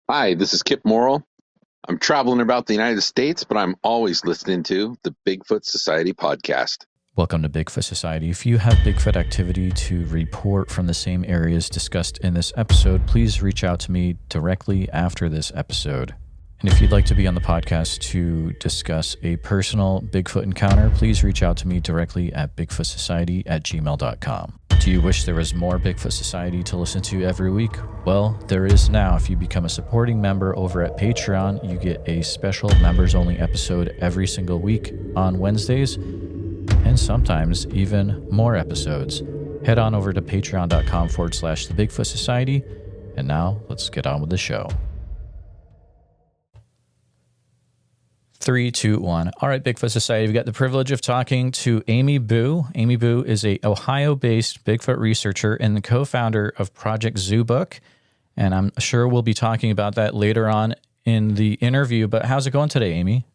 Hi, this is Kip Morrill. I'm traveling about the United States, but I'm always listening to the Bigfoot Society podcast. Welcome to Bigfoot Society. If you have Bigfoot activity to report from the same areas discussed in this episode, please reach out to me directly after this episode. And if you'd like to be on the podcast to discuss a personal Bigfoot encounter, please reach out to me directly at bigfootsociety@gmail.com. Do you wish there was more Bigfoot Society to listen to every week? Well, there is now. If you become a supporting member over at Patreon, you get a special members-only episode every single week on Wednesdays, and sometimes even more episodes. Head on over to patreon.com/the Bigfoot Society. And now let's get on with the show. 3, 2, 1. All right, Bigfoot Society, we've got the privilege of talking to Amy Bue. Amy Bue is a Ohio-based Bigfoot researcher and the co-founder of Project Zoobook. And I'm sure we'll be talking about that later on in the interview. But how's it going today, Amy?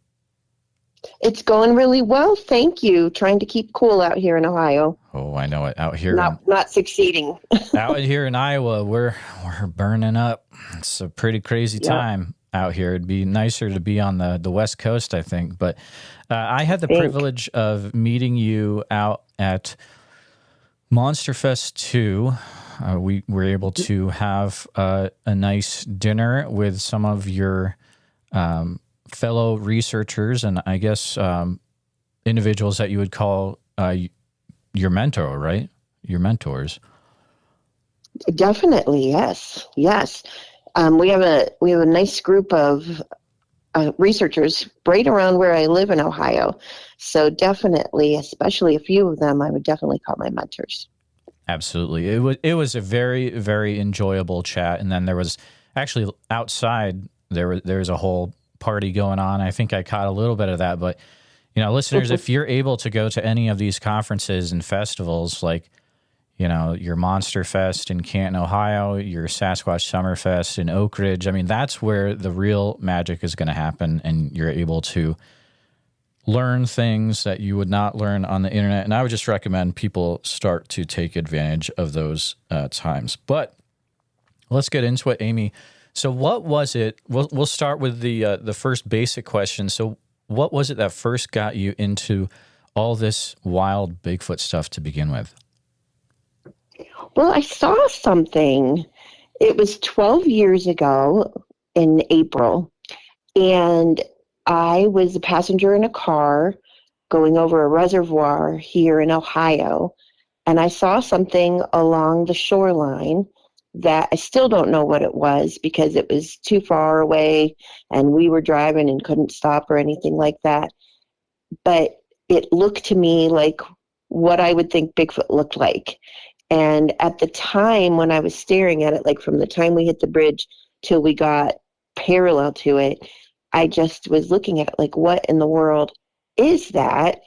It's going really well, thank you. Trying to keep cool out here in Ohio. Oh, I know it. Out here, not succeeding. out here in Iowa, we're burning up. It's a pretty crazy time out here. It'd be nicer to be on the West Coast, I think. But I had the privilege of meeting you out at Monster Fest 2. We were able to have a nice dinner with some of your fellow researchers and I guess individuals that you would call your mentor, right? Your mentors. Definitely, yes. We have a nice group of researchers right around where I live in Ohio. So definitely, especially a few of them, I would definitely call my mentors. Absolutely. It was a very, very enjoyable chat. And then there was actually outside, there's a whole party going on. I think I caught a little bit of that, but listeners, if you're able to go to any of these conferences and festivals, like, your Monster Fest in Canton, Ohio, your Sasquatch Summerfest in Oak Ridge, I mean, that's where the real magic is going to happen. And you're able to learn things that you would not learn on the internet. And I would just recommend people start to take advantage of those times. But let's get into it, Amy. So what was it? We'll start with the first basic question. So what was it that first got you into all this wild Bigfoot stuff to begin with? Well, I saw something. It was 12 years ago in April, and I was a passenger in a car going over a reservoir here in Ohio, and I saw something along the shoreline that I still don't know what it was because it was too far away and we were driving and couldn't stop or anything like that. But it looked to me like what I would think Bigfoot looked like. And at the time when I was staring at it, like from the time we hit the bridge till we got parallel to it, I just was looking at it like, what in the world is that?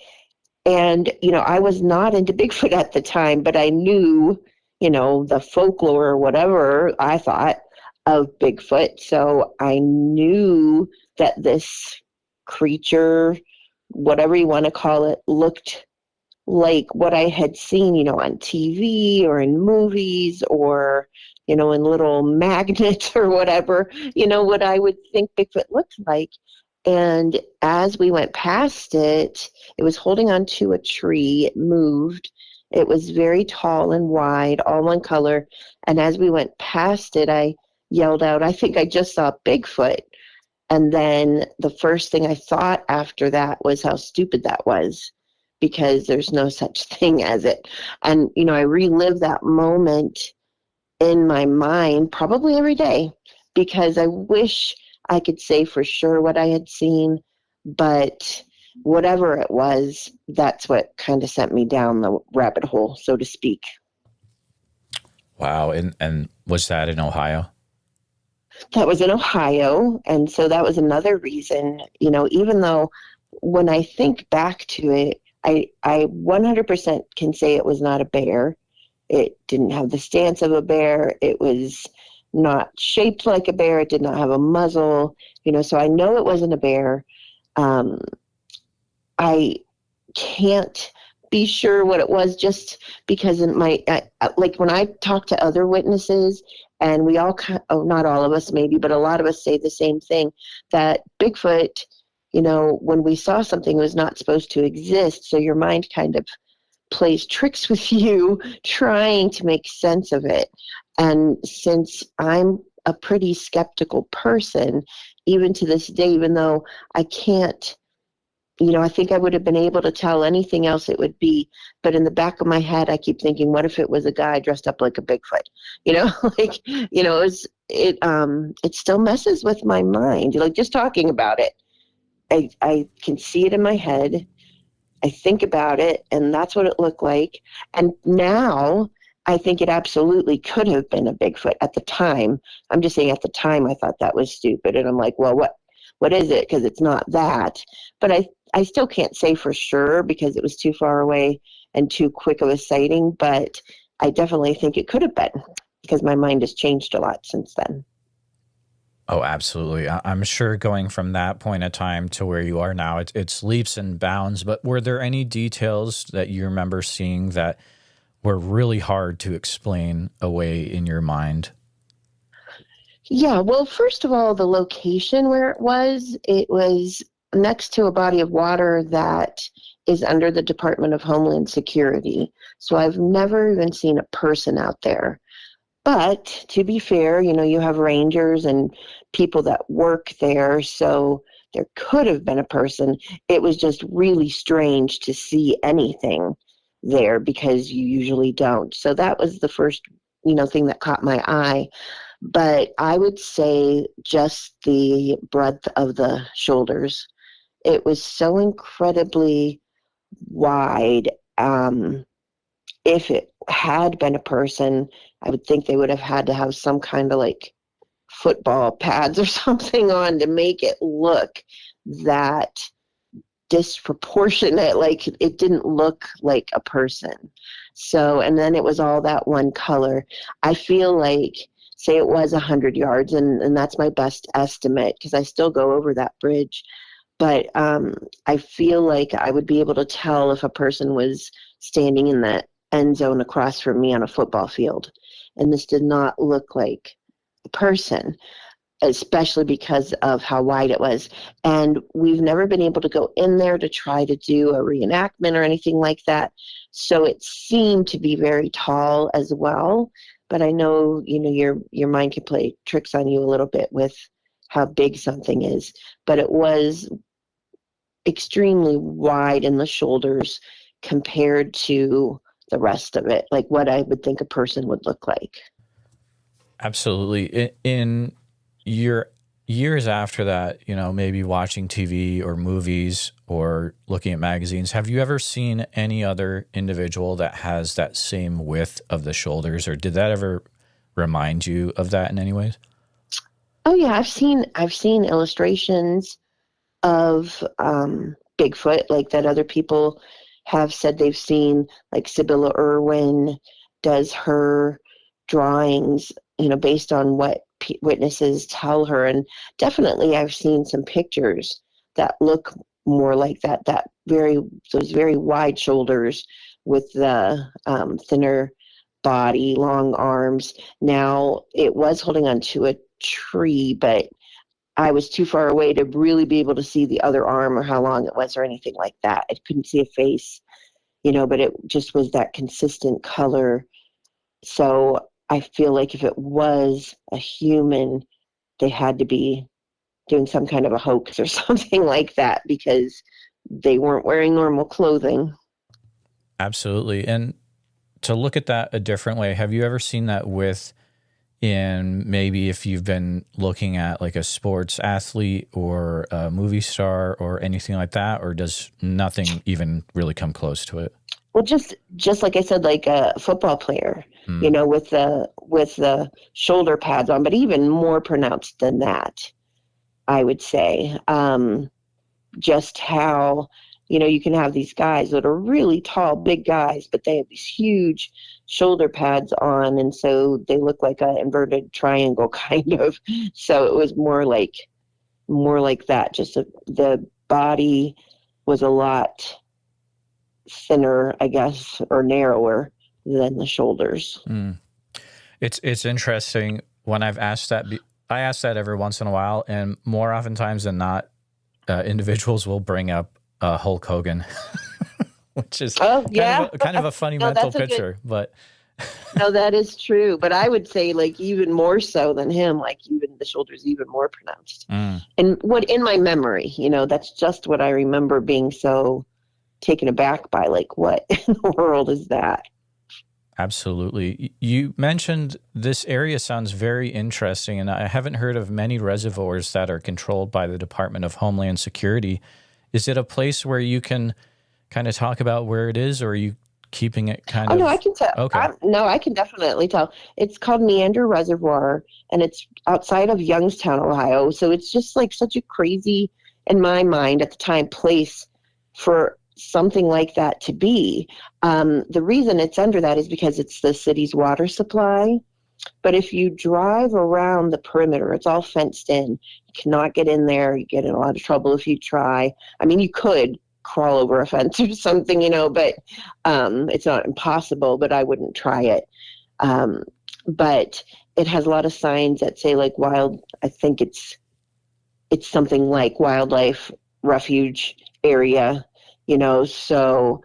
And, I was not into Bigfoot at the time, but I knew, the folklore or whatever I thought of Bigfoot. So I knew that this creature, whatever you want to call it, looked like what I had seen, on TV or in movies or, in little magnets or whatever, what I would think Bigfoot looked like. And as we went past it, it was holding onto a tree. It moved. It was very tall and wide, all one color. And as we went past it, I yelled out, I think I just saw Bigfoot. And then the first thing I thought after that was how stupid that was, because there's no such thing as it. And, I relive that moment in my mind probably every day because I wish I could say for sure what I had seen, but whatever it was, that's what kind of sent me down the rabbit hole, so to speak. Wow. And was that in Ohio? That was in Ohio. And so that was another reason, even though when I think back to it, I 100% can say it was not a bear. It didn't have the stance of a bear. It was not shaped like a bear. It did not have a muzzle, so I know it wasn't a bear. I can't be sure what it was, just because like when I talk to other witnesses, and we all, not all of us maybe, but a lot of us say the same thing, that Bigfoot, when we saw something, was not supposed to exist. So your mind kind of plays tricks with you trying to make sense of it. And since I'm a pretty skeptical person, even to this day, even though I can't, I think I would have been able to tell anything else it would be, but in the back of my head, I keep thinking, what if it was a guy dressed up like a Bigfoot? It still messes with my mind. Like, just talking about it, I can see it in my head. I think about it, and that's what it looked like. And now I think it absolutely could have been a Bigfoot at the time. I'm just saying, at the time, I thought that was stupid. And I'm like, well, what is it? Because it's not that. But I still can't say for sure because it was too far away and too quick of a sighting. But I definitely think it could have been, because my mind has changed a lot since then. Oh, absolutely. I'm sure going from that point of time to where you are now, it's leaps and bounds. But were there any details that you remember seeing that were really hard to explain away in your mind? Yeah, well, first of all, the location where it was next to a body of water that is under the Department of Homeland Security. So I've never even seen a person out there. But to be fair, you have rangers and people that work there, so there could have been a person. It was just really strange to see anything there because you usually don't. So that was the first, thing that caught my eye. But I would say just the breadth of the shoulders. It was so incredibly wide. If it had been a person, I would think they would have had to have some kind of like football pads or something on to make it look that disproportionate. Like, it didn't look like a person. So, and then it was all that one color. I feel like, say it was 100 yards, and that's my best estimate because I still go over that bridge. But I feel like I would be able to tell if a person was standing in that end zone across from me on a football field. And this did not look like a person, especially because of how wide it was. And we've never been able to go in there to try to do a reenactment or anything like that. So it seemed to be very tall as well. But I know, your mind can play tricks on you a little bit with how big something is. But it was extremely wide in the shoulders compared to the rest of it, like what I would think a person would look like. Absolutely. In your years after that, maybe watching TV or movies or looking at magazines, have you ever seen any other individual that has that same width of the shoulders, or did that ever remind you of that in any ways? Oh yeah, I've seen illustrations of Bigfoot, like that other people have said they've seen. Like Sibylla Irwin does her drawings, based on what witnesses tell her. And definitely I've seen some pictures that look more like those very wide shoulders with the thinner body, long arms. Now, it was holding onto a tree, but I was too far away to really be able to see the other arm or how long it was or anything like that. I couldn't see a face, but it just was that consistent color. So I feel like if it was a human, they had to be doing some kind of a hoax or something like that, because they weren't wearing normal clothing. Absolutely. And to look at that a different way, have you ever seen that in maybe if you've been looking at like a sports athlete or a movie star or anything like that, or does nothing even really come close to it? Well, just like I said, like a football player, with the shoulder pads on, but even more pronounced than that, I would say. Just how, you can have these guys that are really tall, big guys, but they have these huge shoulder pads on, and so they look like an inverted triangle kind of. So it was more like that. Just the body was a lot thinner, I guess, or narrower than the shoulders. Mm. It's interesting when I've asked that. I ask that every once in a while, and more oftentimes than not, individuals will bring up Hulk Hogan, which is kind of a funny mental picture. But no, that is true. But I would say, like, even more so than him, like even the shoulders even more pronounced. And what in my memory, that's just what I remember being so taken aback by. Like, what in the world is that? Absolutely. You mentioned this area sounds very interesting, and I haven't heard of many reservoirs that are controlled by the Department of Homeland Security. Is it a place where you can kind of talk about where it is, or are you keeping it kind of? No, I can tell. Okay. I can definitely tell. It's called Meander Reservoir, and it's outside of Youngstown, Ohio. So it's just like such a crazy, in my mind at the time, place for something like that to be. The reason it's under that is because it's the city's water supply. But if you drive around the perimeter, it's all fenced in. You cannot get in there. You get in a lot of trouble if you try. I mean, you could crawl over a fence or something, but it's not impossible, but I wouldn't try it. But it has a lot of signs that say like I think it's something like wildlife refuge area, so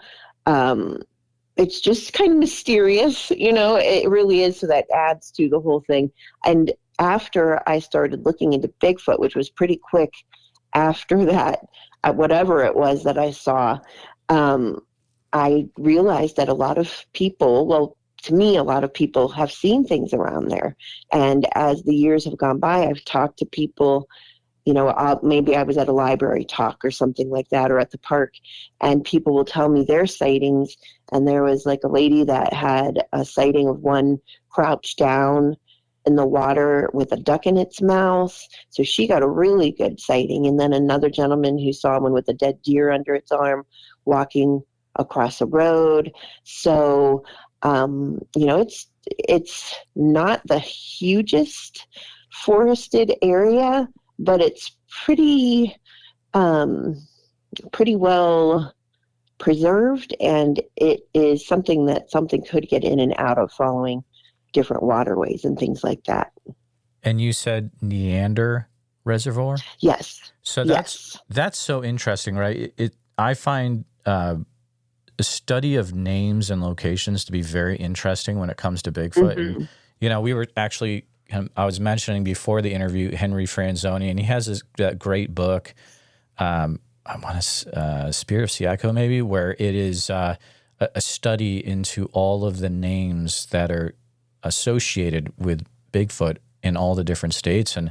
it's just kind of mysterious, it really is. So that adds to the whole thing. And after I started looking into Bigfoot, which was pretty quick after that, whatever it was that I saw, I realized that a lot of people, to me, a lot of people have seen things around there. And as the years have gone by, I've talked to people, maybe I was at a library talk or something like that, or at the park, and people will tell me their sightings. And there was like a lady that had a sighting of one crouched down in the water with a duck in its mouth. So she got a really good sighting. And then another gentleman who saw one with a dead deer under its arm walking across a road. So, it's not the hugest forested area, but it's pretty well preserved, and it is something that something could get in and out of following different waterways and things like that. And you said Meander Reservoir? Yes. So that's so interesting, right? I find the study of names and locations to be very interesting when it comes to Bigfoot. Mm-hmm. And, we were actually, I was mentioning before the interview, Henry Franzoni, and he has this great book, I want to, Spirit of Siaco maybe, where it is a study into all of the names that are associated with Bigfoot in all the different states. And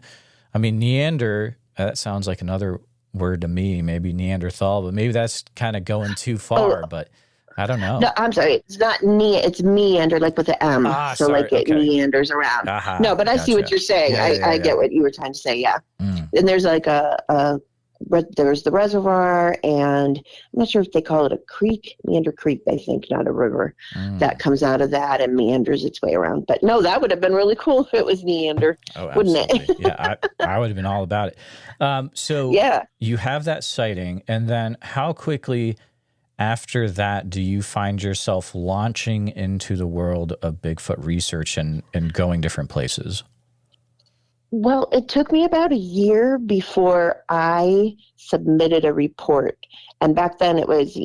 I mean, Neander, that sounds like another word to me, maybe Neanderthal, but maybe that's kind of going too far, but I don't know. No, I'm sorry. It's not it's meander, like with an M. So sorry, like it meanders around. Uh-huh, No, but I see what you're saying. I get what you were trying to say. Yeah. And there's like there's the reservoir, and I'm not sure if they call it a creek, Meander Creek, I think, not a river, that comes out of that and meanders its way around. But no, that would have been really cool if it was Neander, wouldn't it? Yeah, I would have been all about it. So you have that sighting, and then how quickly after that do you find yourself launching into the world of Bigfoot research and going different places? Well, it took me about a year before I submitted a report. And back then it was,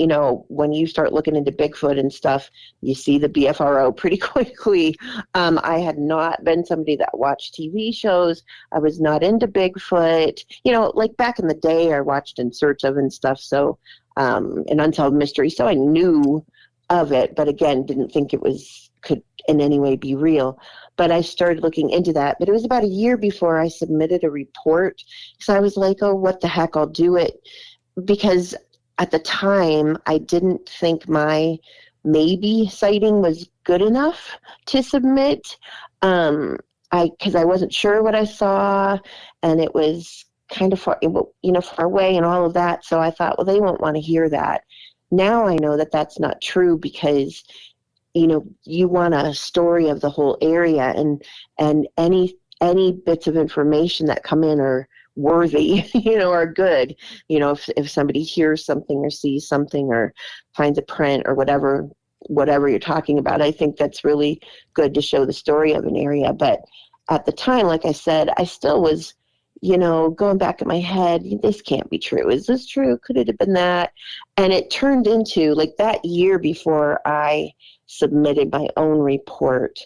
when you start looking into Bigfoot and stuff, you see the BFRO pretty quickly. I had not been somebody that watched TV shows. I was not into Bigfoot. Like back in the day, I watched In Search of and stuff. So, an Unsolved Mystery. So I knew of it, but again, didn't think it could in any way be real. But I started looking into that. But it was about a year before I submitted a report. So I was like, oh, what the heck, I'll do it. Because at the time, I didn't think my maybe sighting was good enough to submit. Because I wasn't sure what I saw, and it was kind of far away and all of that. So I thought, well, they won't want to hear that. Now I know that that's not true, because you want a story of the whole area, and any bits of information that come in are worthy, or good. If somebody hears something or sees something or finds a print or whatever you're talking about, I think that's really good to show the story of an area. But at the time, like I said, I still was, going back in my head, this can't be true. Is this true? Could it have been that? And it turned into, like, that year before I submitted my own report,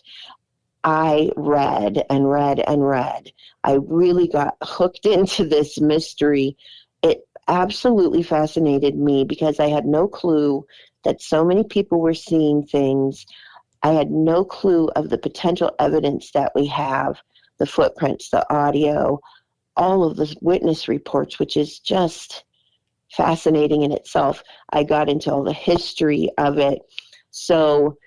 I read and read and read. I really got hooked into this mystery. It absolutely fascinated me because I had no clue that so many people were seeing things. I had no clue of the potential evidence that we have, the footprints, the audio, all of the witness reports, which is just fascinating in itself. I got into all the history of it. So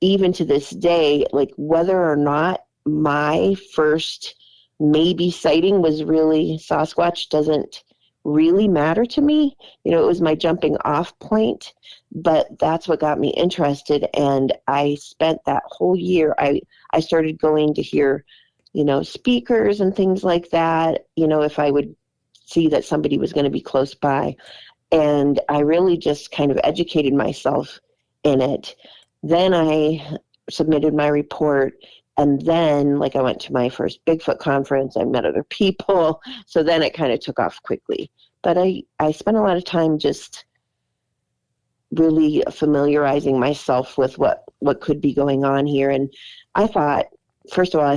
even to this day, like, whether or not my first maybe sighting was really Sasquatch doesn't really matter to me. It was my jumping off point, but that's what got me interested. And I spent that whole year, I started going to hear, speakers and things like that, if I would see that somebody was going to be close by. And I really just kind of educated myself in it. Then I submitted my report, and then, like, I went to my first Bigfoot conference. I met other people. So then it kind of took off quickly. But I spent a lot of time just really familiarizing myself with what could be going on here. And I thought, first of all,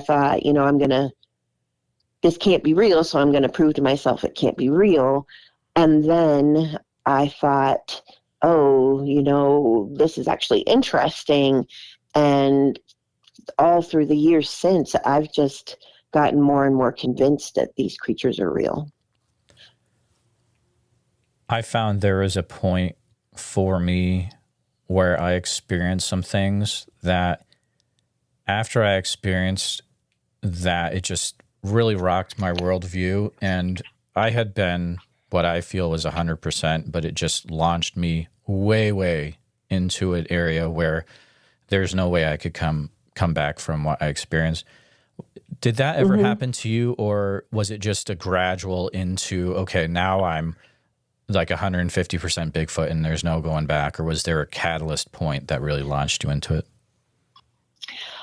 this can't be real, so I'm going to prove to myself it can't be real. And then I thought, this is actually interesting. And all through the years since, I've just gotten more and more convinced that these creatures are real. I found there was a point for me where I experienced some things that after I experienced that, it just really rocked my worldview. And I had been what I feel was 100%, but it just launched me way, way into an area where there's no way I could come back from what I experienced. Did that ever happen to you, or was it just a gradual into, okay, now I'm like 150% Bigfoot and there's no going back, or was there a catalyst point that really launched you into it?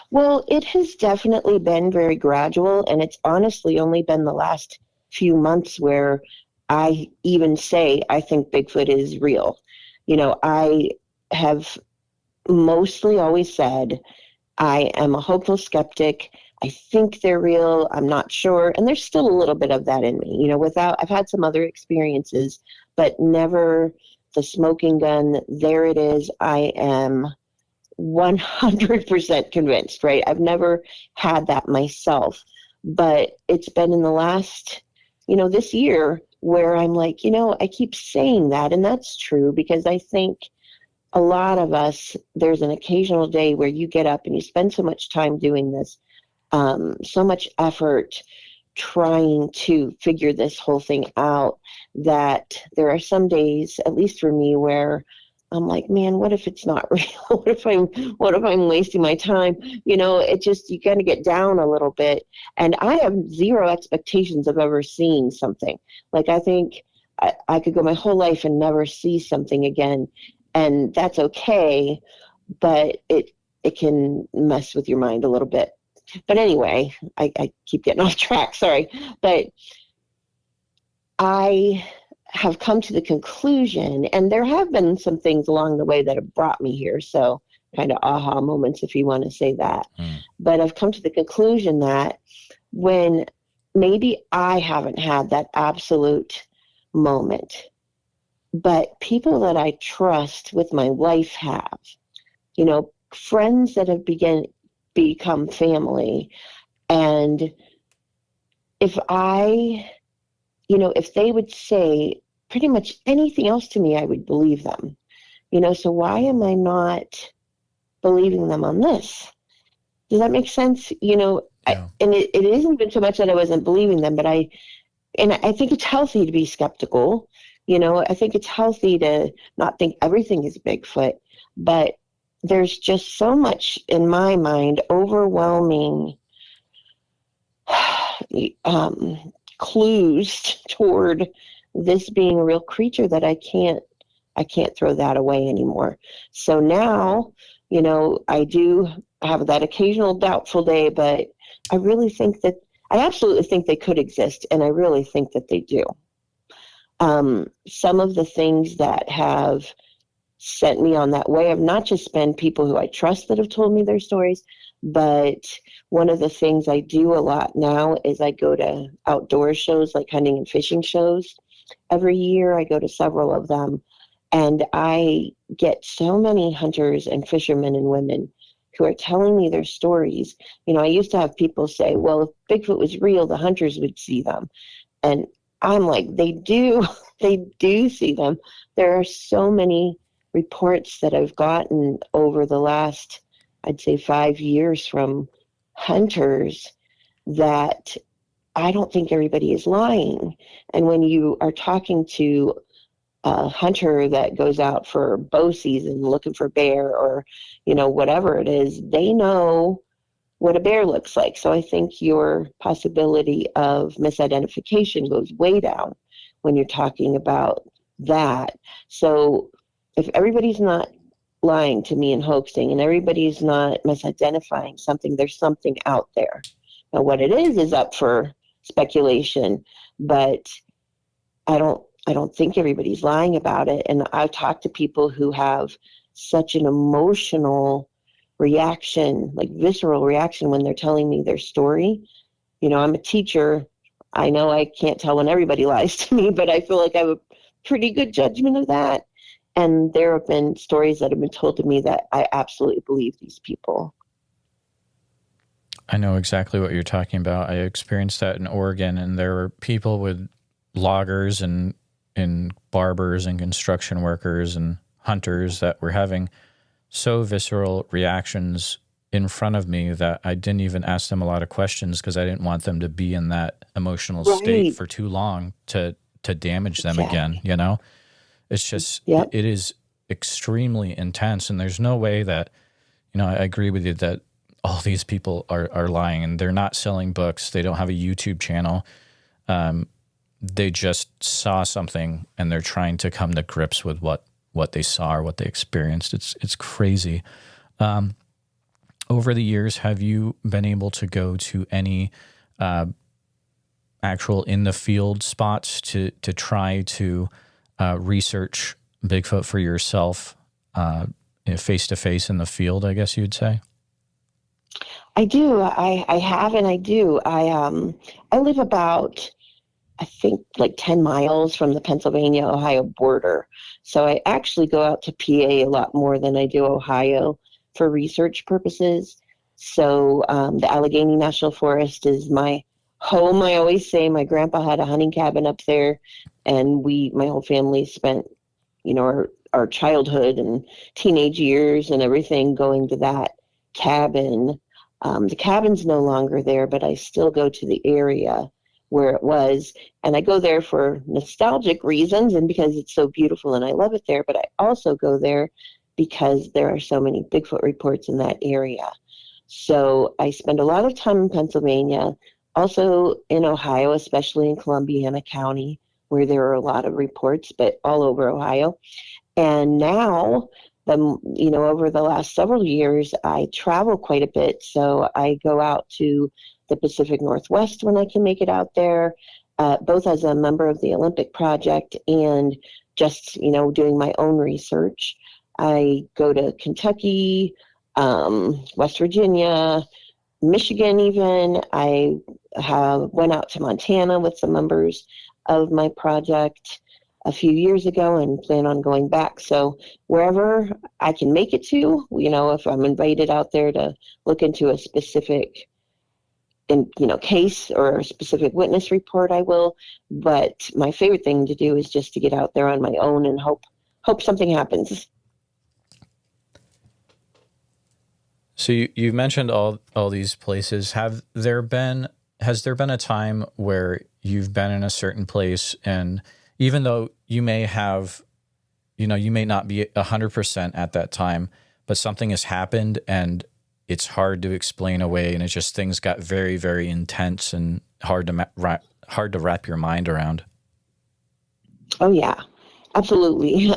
Well, it has definitely been very gradual, and it's honestly only been the last few months where I even say I think Bigfoot is real. I have mostly always said I am a hopeful skeptic. I think they're real. I'm not sure. And there's still a little bit of that in me, I've had some other experiences, but never the smoking gun. There it is. I am 100% convinced, right? I've never had that myself, but it's been in the last, this year where I'm like, I keep saying that, and that's true, because I think a lot of us, there's an occasional day where you get up and you spend so much time doing this, so much effort trying to figure this whole thing out, that there are some days, at least for me, where I'm like, man, what if it's not real? What if I'm wasting my time? It just, you got to get down a little bit. And I have zero expectations of ever seeing something. Like, I think I could go my whole life and never see something again. And that's okay, but it can mess with your mind a little bit. But anyway, I keep getting off track, sorry. But I have come to the conclusion, and there have been some things along the way that have brought me here, so kind of aha moments, if you want to say that. But I've come to the conclusion that when maybe I haven't had that absolute moment, but people that I trust with my life have, friends that have become family, and if if they would say pretty much anything else to me, I would believe them. So why am I not believing them on this? Does that make sense? Yeah. And it isn't even so much that I wasn't believing them, but I think it's healthy to be skeptical. I think it's healthy to not think everything is Bigfoot, but there's just so much in my mind overwhelming clues toward this being a real creature that I can't throw that away anymore. So now, I do have that occasional doubtful day, but I absolutely think they could exist, and I really think that they do. Some of the things that have sent me on that way have not just been people who I trust that have told me their stories, but one of the things I do a lot now is I go to outdoor shows like hunting and fishing shows. Every year I go to several of them, and I get so many hunters and fishermen and women who are telling me their stories. I used to have people say, well, if Bigfoot was real, the hunters would see them. And I'm like, they do see them. There are so many reports that I've gotten over the last, I'd say 5 years from hunters that I don't think everybody is lying. And when you are talking to a hunter that goes out for bow season looking for bear or, whatever it is, they know what a bear looks like. So I think your possibility of misidentification goes way down when you're talking about that. So if everybody's not lying to me and hoaxing and everybody's not misidentifying something, there's something out there. Now what it is up for speculation, but I don't think everybody's lying about it. And I've talked to people who have such an emotional reaction, like visceral reaction when they're telling me their story. I'm a teacher. I know I can't tell when everybody lies to me, but I feel like I have a pretty good judgment of that. And there have been stories that have been told to me that I absolutely believe these people. I know exactly what you're talking about. I experienced that in Oregon, and there were people with loggers and barbers and construction workers and hunters that were having so visceral reactions in front of me that I didn't even ask them a lot of questions because I didn't want them to be in that emotional state for too long to damage them again. It's just, it is extremely intense, and there's no way that, I agree with you that all these people are lying, and they're not selling books. They don't have a YouTube channel. They just saw something and they're trying to come to grips with what they saw or what they experienced. It's crazy. Over the years, have you been able to go to any actual in the field spots to try to research Bigfoot for yourself, face to face in the field, I guess you'd say? I do. I have, and I do. I live about, I think, like 10 miles from the Pennsylvania-Ohio border. So I actually go out to PA a lot more than I do Ohio for research purposes. So the Allegheny National Forest is my home. I always say my grandpa had a hunting cabin up there, and my whole family spent, our childhood and teenage years and everything going to that cabin. The cabin's no longer there, but I still go to the area where it was. And I go there for nostalgic reasons and because it's so beautiful and I love it there. But I also go there because there are so many Bigfoot reports in that area. So I spend a lot of time in Pennsylvania, also in Ohio, especially in Columbiana County, where there are a lot of reports, but all over Ohio. And now, over the last several years, I travel quite a bit. So I go out to the Pacific Northwest when I can make it out there, both as a member of the Olympic Project and just, doing my own research. I go to Kentucky, West Virginia, Michigan even. I went out to Montana with some members of my project a few years ago and plan on going back. So wherever I can make it to, if I'm invited out there to look into a specific case or a specific witness report, I will. But my favorite thing to do is just to get out there on my own and hope something happens. So you've mentioned all these places. Has there been a time where you've been in a certain place, and even though you may have, you may not be 100% at that time, but something has happened and it's hard to explain away, and it's just things got very, very intense and hard hard to wrap your mind around. Oh yeah, absolutely.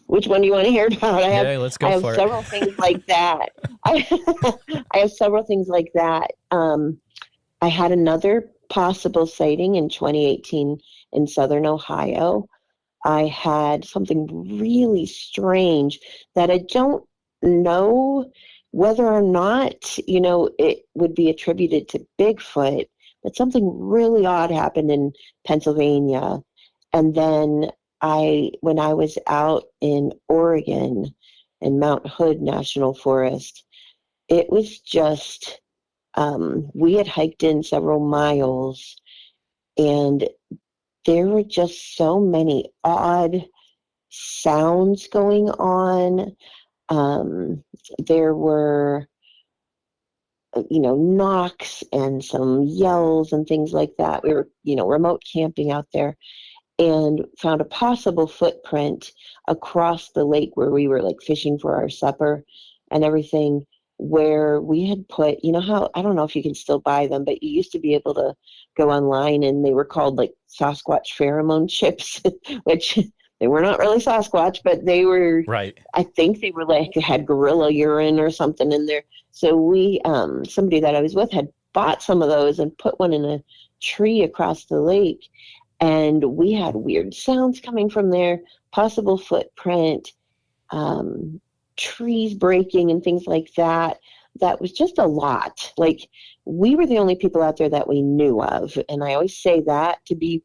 Which one do you want to hear about? Let's I go have for several it. things like that. I have several things like that. I had another possible sighting in 2018 in southern Ohio. I had something really strange that I don't know whether or not, it would be attributed to Bigfoot, but something really odd happened in Pennsylvania. And then when I was out in Oregon in Mount Hood National Forest, it was just, we had hiked in several miles and there were just so many odd sounds going on. There were, knocks and some yells and things like that. We were, remote camping out there and found a possible footprint across the lake where we were like fishing for our supper and everything, where we had put, how, I don't know if you can still buy them, but you used to be able to go online and they were called like Sasquatch pheromone chips, which they were not really Sasquatch, but they were, Right. I think they were like, had gorilla urine or something in there. So we, somebody that I was with had bought some of those and put one in a tree across the lake. And we had weird sounds coming from there, possible footprint, trees breaking and things like that. That was just a lot. Like, we were the only people out there that we knew of. And I always say that to be,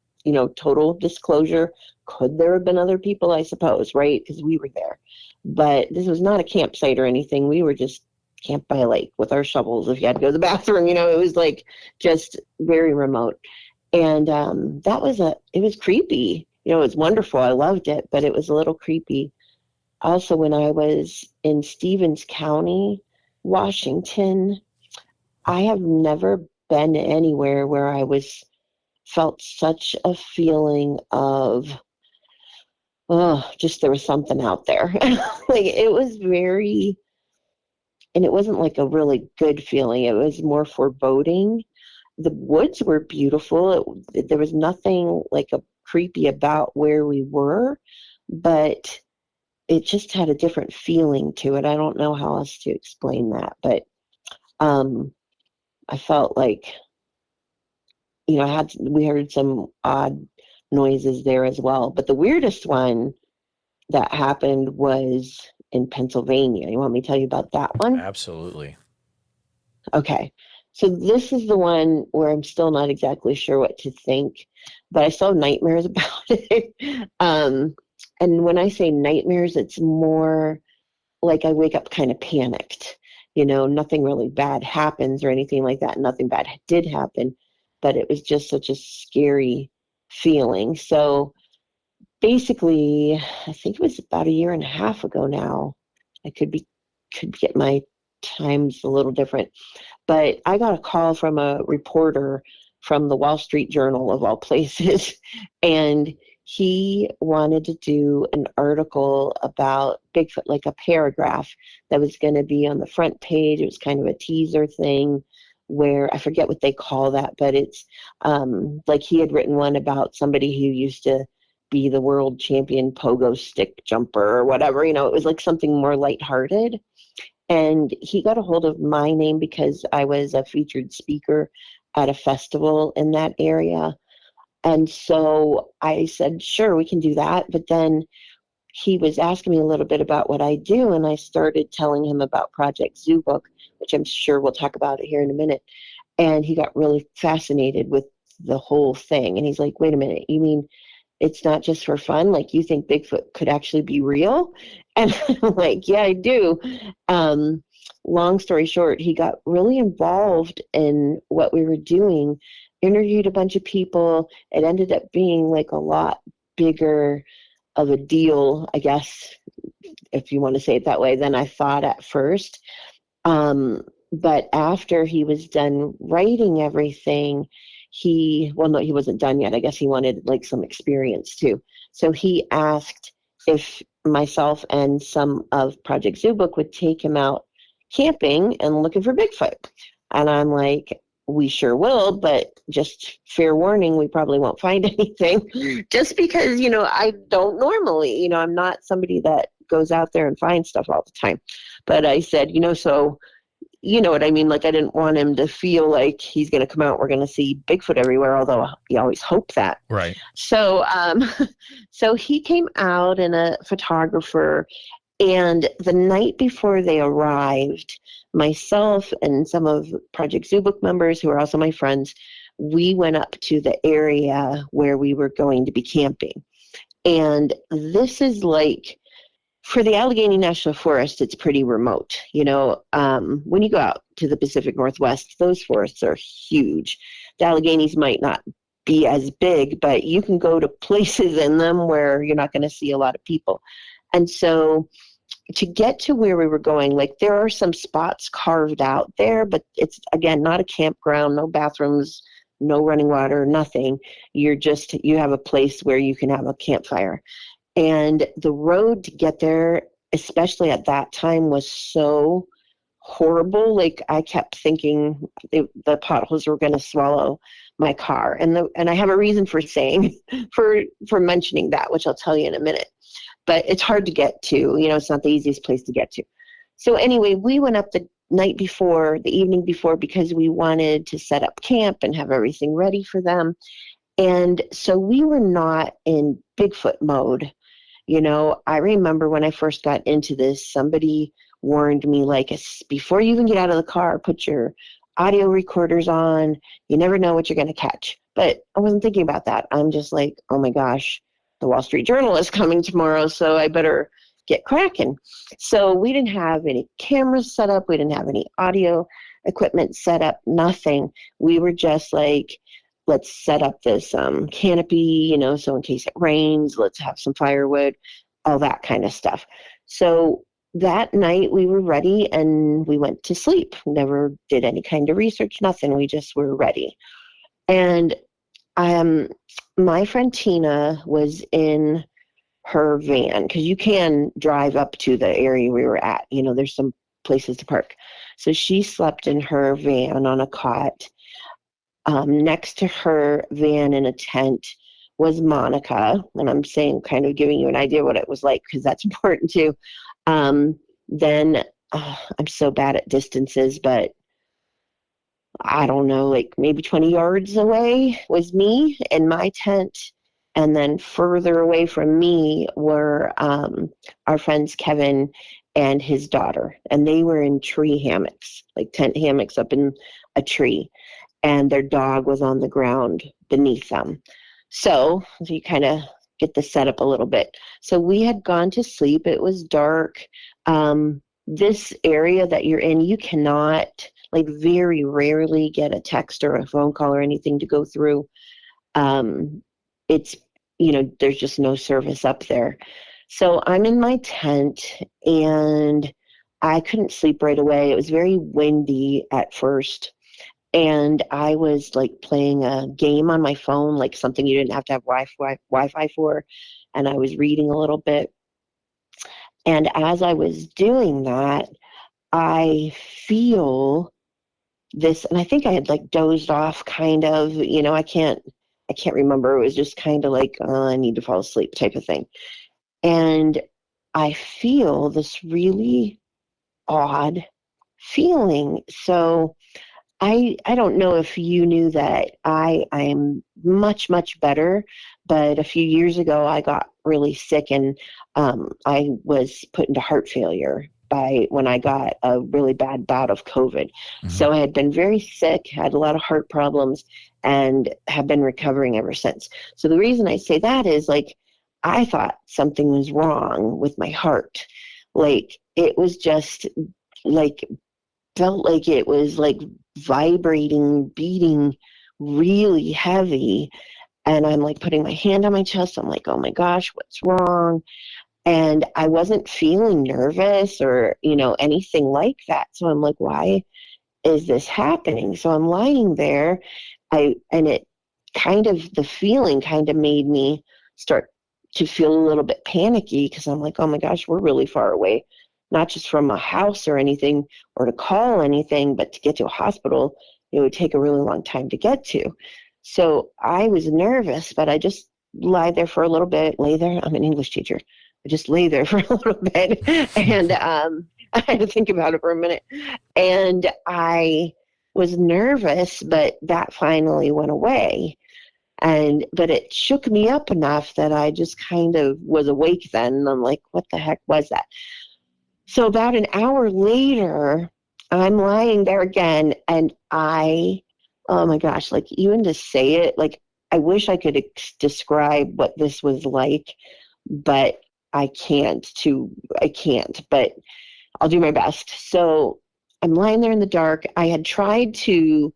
total disclosure. Could there have been other people? I suppose, right? Because we were there. But this was not a campsite or anything. We were just camped by a lake with our shovels. If you had to go to the bathroom, it was like just very remote. And it was creepy. It was wonderful. I loved it, but it was a little creepy. Also, when I was in Stevens County, Washington, I have never been anywhere where felt such a feeling of, just there was something out there. Like, it was and it wasn't like a really good feeling. It was more foreboding. The woods were beautiful. There was nothing like a creepy about where we were, but it just had a different feeling to it. I don't know how else to explain that, but I felt like, we heard some odd noises there as well. But the weirdest one that happened was in Pennsylvania. You want me to tell you about that one? Absolutely. Okay. So this is the one where I'm still not exactly sure what to think, but I still have nightmares about it. And when I say nightmares, it's more like I wake up kind of panicked. Nothing really bad happens or anything like that. Nothing bad did happen, but it was just such a scary feeling. So basically, I think it was about a year and a half ago now. I could get my times a little different. But I got a call from a reporter from the Wall Street Journal, of all places, and he wanted to do an article about Bigfoot, like a paragraph that was going to be on the front page. It was kind of a teaser thing where I forget what they call that, but it's like he had written one about somebody who used to be the world champion pogo stick jumper or whatever. It was like something more lighthearted. And he got a hold of my name because I was a featured speaker at a festival in that area. And so I said, sure, we can do that. But then he was asking me a little bit about what I do. And I started telling him about Project Zoobook, which I'm sure we'll talk about it here in a minute. And he got really fascinated with the whole thing. And he's like, wait a minute, you mean it's not just for fun? Like, you think Bigfoot could actually be real? And I'm like, yeah, I do. Long story short, he got really involved in what we were doing, interviewed a bunch of people. It ended up being like a lot bigger of a deal, I guess, if you want to say it that way, than I thought at first. But after he was done writing everything, he wasn't done yet. I guess he wanted like some experience too. So he asked if myself and some of Project Zoobook would take him out camping and looking for Bigfoot. And I'm like, we sure will, but just fair warning, we probably won't find anything just because, I don't normally, I'm not somebody that goes out there and finds stuff all the time. But I said, so you know what I mean? Like, I didn't want him to feel like he's going to come out, we're going to see Bigfoot everywhere, although you always hope that. Right. So, so he came out and a photographer, and the night before they arrived, myself and some of Project Zoobook members, who are also my friends, we went up to the area where we were going to be camping. And this is like, for the Allegheny National Forest, it's pretty remote. When you go out to the Pacific Northwest, those forests are huge. The Alleghenies might not be as big, but you can go to places in them where you're not going to see a lot of people. And so to get to where we were going, like, there are some spots carved out there, but it's, again, not a campground, no bathrooms, no running water, nothing. You have a place where you can have a campfire. And the road to get there, especially at that time, was so horrible. Like, I kept thinking the potholes were going to swallow my car. And I have a reason for saying, for mentioning that, which I'll tell you in a minute. But it's hard to get to. It's not the easiest place to get to. So anyway, we went up the evening before, because we wanted to set up camp and have everything ready for them. And so we were not in Bigfoot mode. I remember when I first got into this, somebody warned me, like, before you even get out of the car, put your audio recorders on. You never know what you're going to catch. But I wasn't thinking about that. I'm just like, oh my gosh, the Wall Street Journal is coming tomorrow, so I better get cracking. So we didn't have any cameras set up. We didn't have any audio equipment set up, nothing. We were just like, let's set up this canopy, so in case it rains, let's have some firewood, all that kind of stuff. So that night we were ready and we went to sleep. Never did any kind of research, nothing. We just were ready. And my friend Tina was in her van, because you can drive up to the area we were at. There's some places to park. So she slept in her van on a cot. Next to her van in a tent was Monica, and I'm saying, kind of giving you an idea what it was like, because that's important too. Then I'm so bad at distances, but I don't know, like maybe 20 yards away was me in my tent, and then further away from me were our friends Kevin and his daughter, and they were in tree hammocks, like tent hammocks up in a tree. And their dog was on the ground beneath them. So you kind of get the setup a little bit. So we had gone to sleep. It was dark. This area that you're in, you cannot, like, very rarely get a text or a phone call or anything to go through. It's, there's just no service up there. So I'm in my tent, and I couldn't sleep right away. It was very windy at first. And I was like playing a game on my phone, like something you didn't have to have Wi-Fi for. And I was reading a little bit. And as I was doing that, I feel this, and I think I had like dozed off kind of, I can't remember. It was just kind of like, I need to fall asleep type of thing. And I feel this really odd feeling. So I don't know if you knew that I'm much, much better, but a few years ago I got really sick, and I was put into heart failure when I got a really bad bout of COVID. Mm-hmm. So I had been very sick, had a lot of heart problems, and have been recovering ever since. So the reason I say that is, like, I thought something was wrong with my heart. Like, it was just like, felt like it was like vibrating, beating really heavy. And I'm like putting my hand on my chest. I'm like, oh my gosh, what's wrong? And I wasn't feeling nervous or, anything like that. So I'm like, why is this happening? So I'm lying there. The feeling kind of made me start to feel a little bit panicky, because I'm like, oh my gosh, we're really far away. Not just from a house or anything, or to call anything, but to get to a hospital, it would take a really long time to get to. So I was nervous, but I just lie there for a little bit, lay there. I'm an English teacher. I just lay there for a little bit, and I had to think about it for a minute. And I was nervous, but that finally went away. But it shook me up enough that I just kind of was awake then. And I'm like, what the heck was that? So about an hour later, I'm lying there again, and oh my gosh, like even to say it, like I wish I could describe what this was like, but I can't, but I'll do my best. So I'm lying there in the dark. I had tried to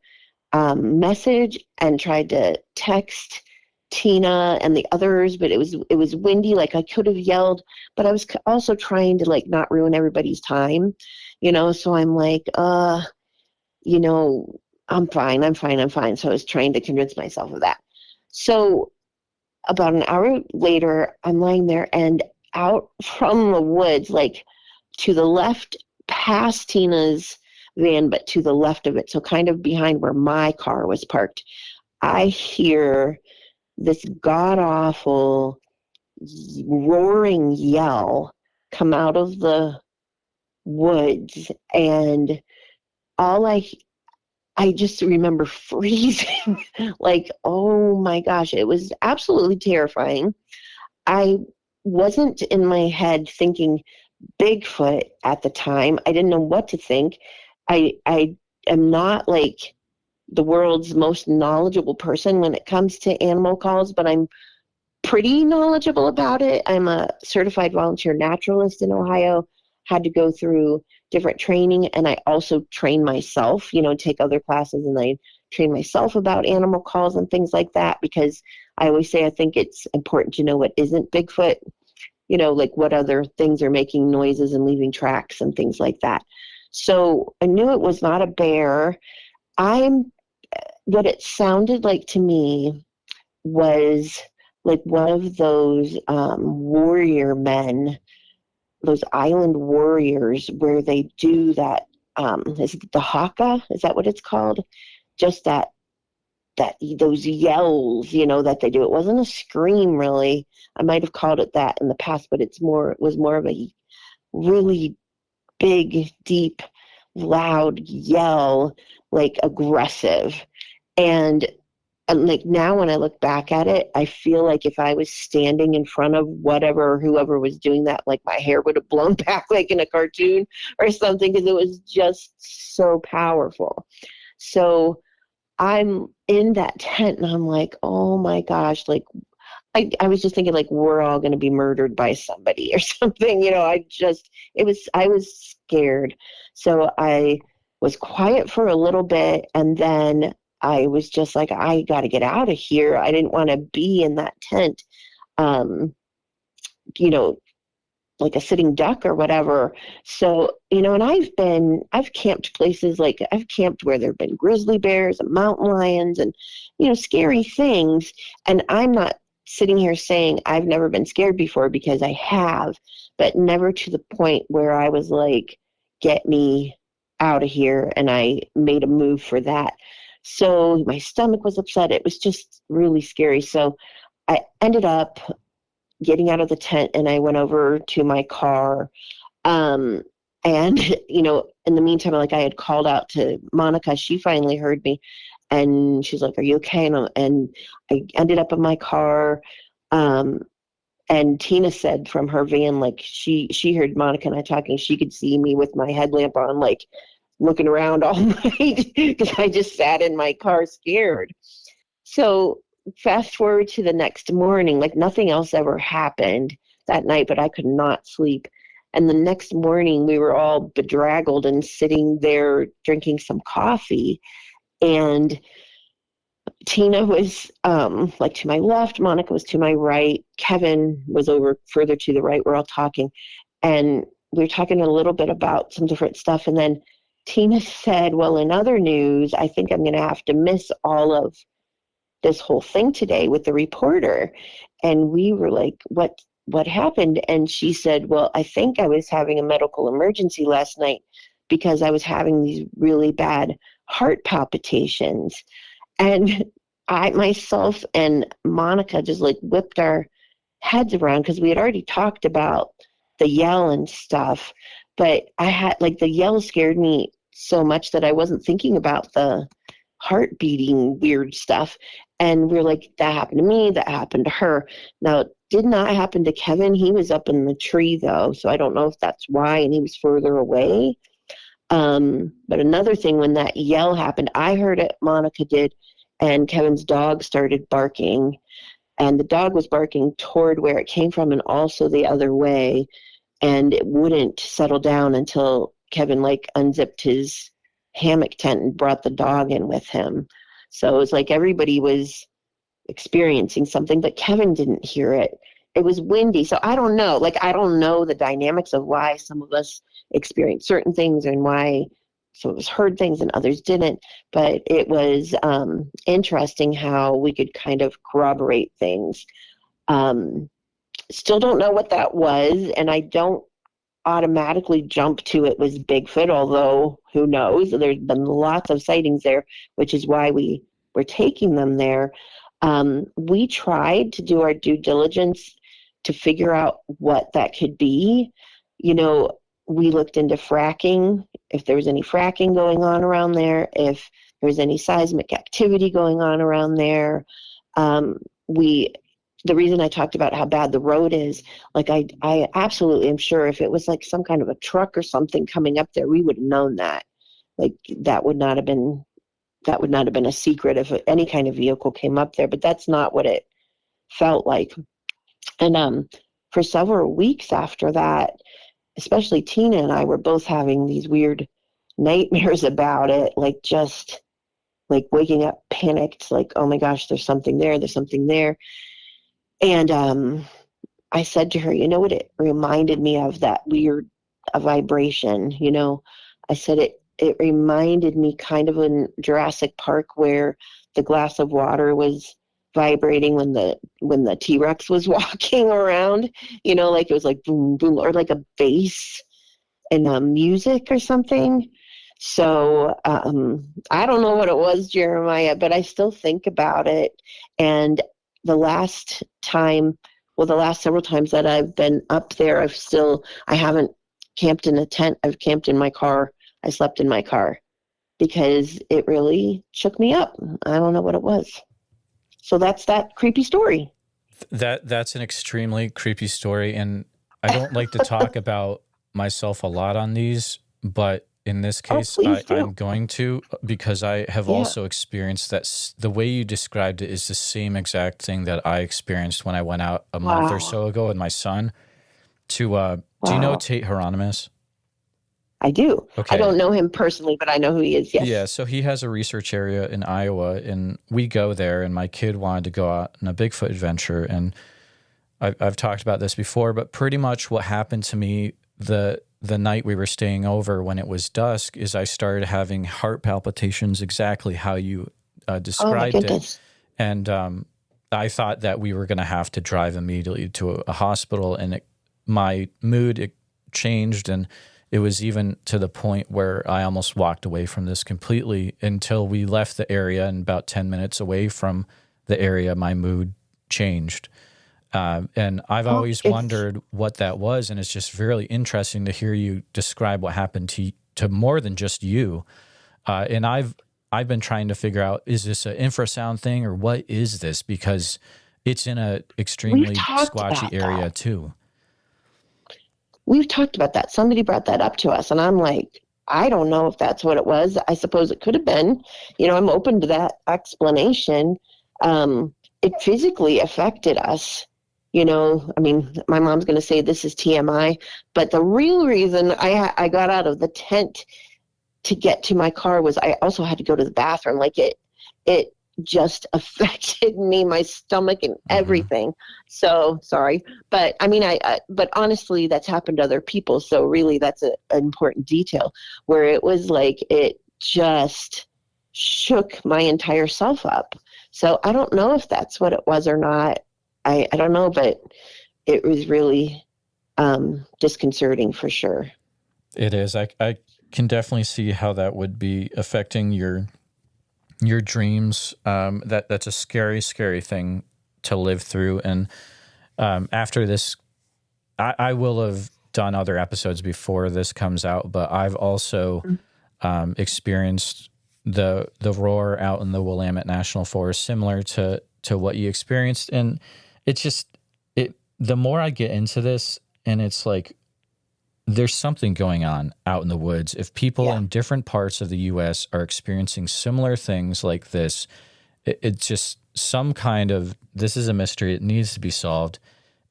message and tried to text Tina and the others, but it was windy. Like I could have yelled, but I was also trying to like not ruin everybody's time, so I'm like, I'm fine. So I was trying to convince myself of that. So about an hour later, I'm lying there, and out from the woods, like to the left past Tina's van, but to the left of it, so kind of behind where my car was parked, I hear this god-awful roaring yell come out of the woods, and I just remember freezing. Like, oh my gosh, it was absolutely terrifying. I wasn't in my head thinking Bigfoot at the time. I didn't know what to think. I am not like the world's most knowledgeable person when it comes to animal calls, but I'm pretty knowledgeable about it. I'm a certified volunteer naturalist in Ohio, had to go through different training, and I also train myself, take other classes, and I train myself about animal calls and things like that, because I always say I think it's important to know what isn't Bigfoot, like what other things are making noises and leaving tracks and things like that. So I knew it was not a bear. What it sounded like to me was like one of those warrior men, those island warriors, where they do that. Is it the haka? Is that what it's called? Just that those yells, that they do. It wasn't a scream, really. I might have called it that in the past, but it was more of a really big, deep, loud yell, like aggressive. And like now when I look back at it, I feel like if I was standing in front of whoever was doing that, like my hair would have blown back like in a cartoon or something, because it was just so powerful. So I'm in that tent, and I'm like, oh my gosh, like I was just thinking like we're all going to be murdered by somebody or something, I was scared. So I was quiet for a little bit, and then I was just like, I got to get out of here. I didn't want to be in that tent, like a sitting duck or whatever. So, and I've camped places, like I've camped where there've been grizzly bears and mountain lions and, scary things. And I'm not sitting here saying I've never been scared before, because I have, but never to the point where I was like, get me out of here. And I made a move for that. So my stomach was upset. It was just really scary. So I ended up getting out of the tent, and I went over to my car. And, in the meantime, like I had called out to Monica. She finally heard me, and she's like, are you okay? And I ended up in my car. And Tina said from her van, like she heard Monica and I talking. She could see me with my headlamp on, like looking around all night, because I just sat in my car scared. So fast forward to the next morning, like nothing else ever happened that night, but I could not sleep. And the next morning we were all bedraggled and sitting there drinking some coffee. And Tina was like to my left, Monica was to my right, Kevin was over further to the right. We're all talking. And we were talking a little bit about some different stuff. And then Tina said, well, in other news, I think I'm going to have to miss all of this whole thing today with the reporter. And we were like, what happened? And she said, well, I think I was having a medical emergency last night, because I was having these really bad heart palpitations. And I myself and Monica just like whipped our heads around because we had already talked about the yell and stuff. But I had like the yell scared me so much that I wasn't thinking about the heart beating weird stuff. And we're like, that happened to me, that happened to her. Now, it did not happen to Kevin. He was up in the tree though, so I don't know if that's why, and he was further away. But another thing, when that yell happened, I heard it, Monica did, and Kevin's dog started barking, and the dog was barking toward where it came from and also the other way, and it wouldn't settle down until Kevin like unzipped his hammock tent and brought the dog in with him. So it was like everybody was experiencing something, but Kevin didn't hear it. It was windy. So I don't know. Like, I don't know the dynamics of why some of us experienced certain things and why some of us heard things and others didn't. But it was interesting how we could kind of corroborate things. Still don't know what that was, and I don't automatically jump to it was Bigfoot, although who knows? There's been lots of sightings there, which is why we were taking them there. We tried to do our due diligence to figure out what that could be. You know, we looked into fracking, if there was any fracking going on around there, if there was any seismic activity going on around there. The reason I talked about how bad the road is, like I absolutely am sure if it was like some kind of a truck or something coming up there, we would have known that. Like that would not have been a secret if any kind of vehicle came up there, but that's not what it felt like. And for several weeks after that, especially Tina and I were both having these weird nightmares about it, like just like waking up panicked, like, oh my gosh, there's something there. And I said to her, you know what it reminded me of? That weird vibration, you know. I said it reminded me kind of in Jurassic Park where the glass of water was vibrating when the T-Rex was walking around, you know, like it was like boom, boom, or like a bass in music or something. So I don't know what it was, Jeremiah, but I still think about it. And the last several times that I've been up there, I haven't camped in a tent. I've camped in my car. I slept in my car because it really shook me up. I don't know what it was. So that's that creepy story. That's an extremely creepy story, and I don't like to talk about myself a lot on these, but in this case, I'm going to, because I have also experienced that. The way you described it is the same exact thing that I experienced when I went out a month or so ago with my son to, do you know Tate Hieronymus? I do. Okay. I don't know him personally, but I know who he is, yes. Yeah, so he has a research area in Iowa, and we go there, and my kid wanted to go out on a Bigfoot adventure, and I've talked about this before, but pretty much what happened to me the night we were staying over when it was dusk is I started having heart palpitations exactly how you described it. And I thought that we were going to have to drive immediately to a hospital, and my mood changed, and it was even to the point where I almost walked away from this completely until we left the area, and about 10 minutes away from the area, my mood changed. And I've always wondered what that was, and it's just really interesting to hear you describe what happened to more than just you. And I've been trying to figure out, is this an infrasound thing or what is this? Because it's in a extremely squatchy area too. We've talked about that. Somebody brought that up to us, and I'm like, I don't know if that's what it was. I suppose it could have been. You know, I'm open to that explanation. It physically affected us. You know, I mean, my mom's going to say this is TMI, but the real reason I got out of the tent to get to my car was I also had to go to the bathroom. Like it just affected me, my stomach and everything. So sorry. But I mean, but honestly, that's happened to other people. So really that's an important detail where it was like, it just shook my entire self up. So I don't know if that's what it was or not. I don't know, but it was really disconcerting for sure. It is. I can definitely see how that would be affecting your dreams. That's a scary, scary thing to live through. And after this, I will have done other episodes before this comes out, but I've also experienced the roar out in the Willamette National Forest, similar to what you experienced. And it's just the more I get into this, and it's like there's something going on out in the woods. If people in different parts of the U.S. are experiencing similar things like this, it's just some kind of, this is a mystery. It needs to be solved.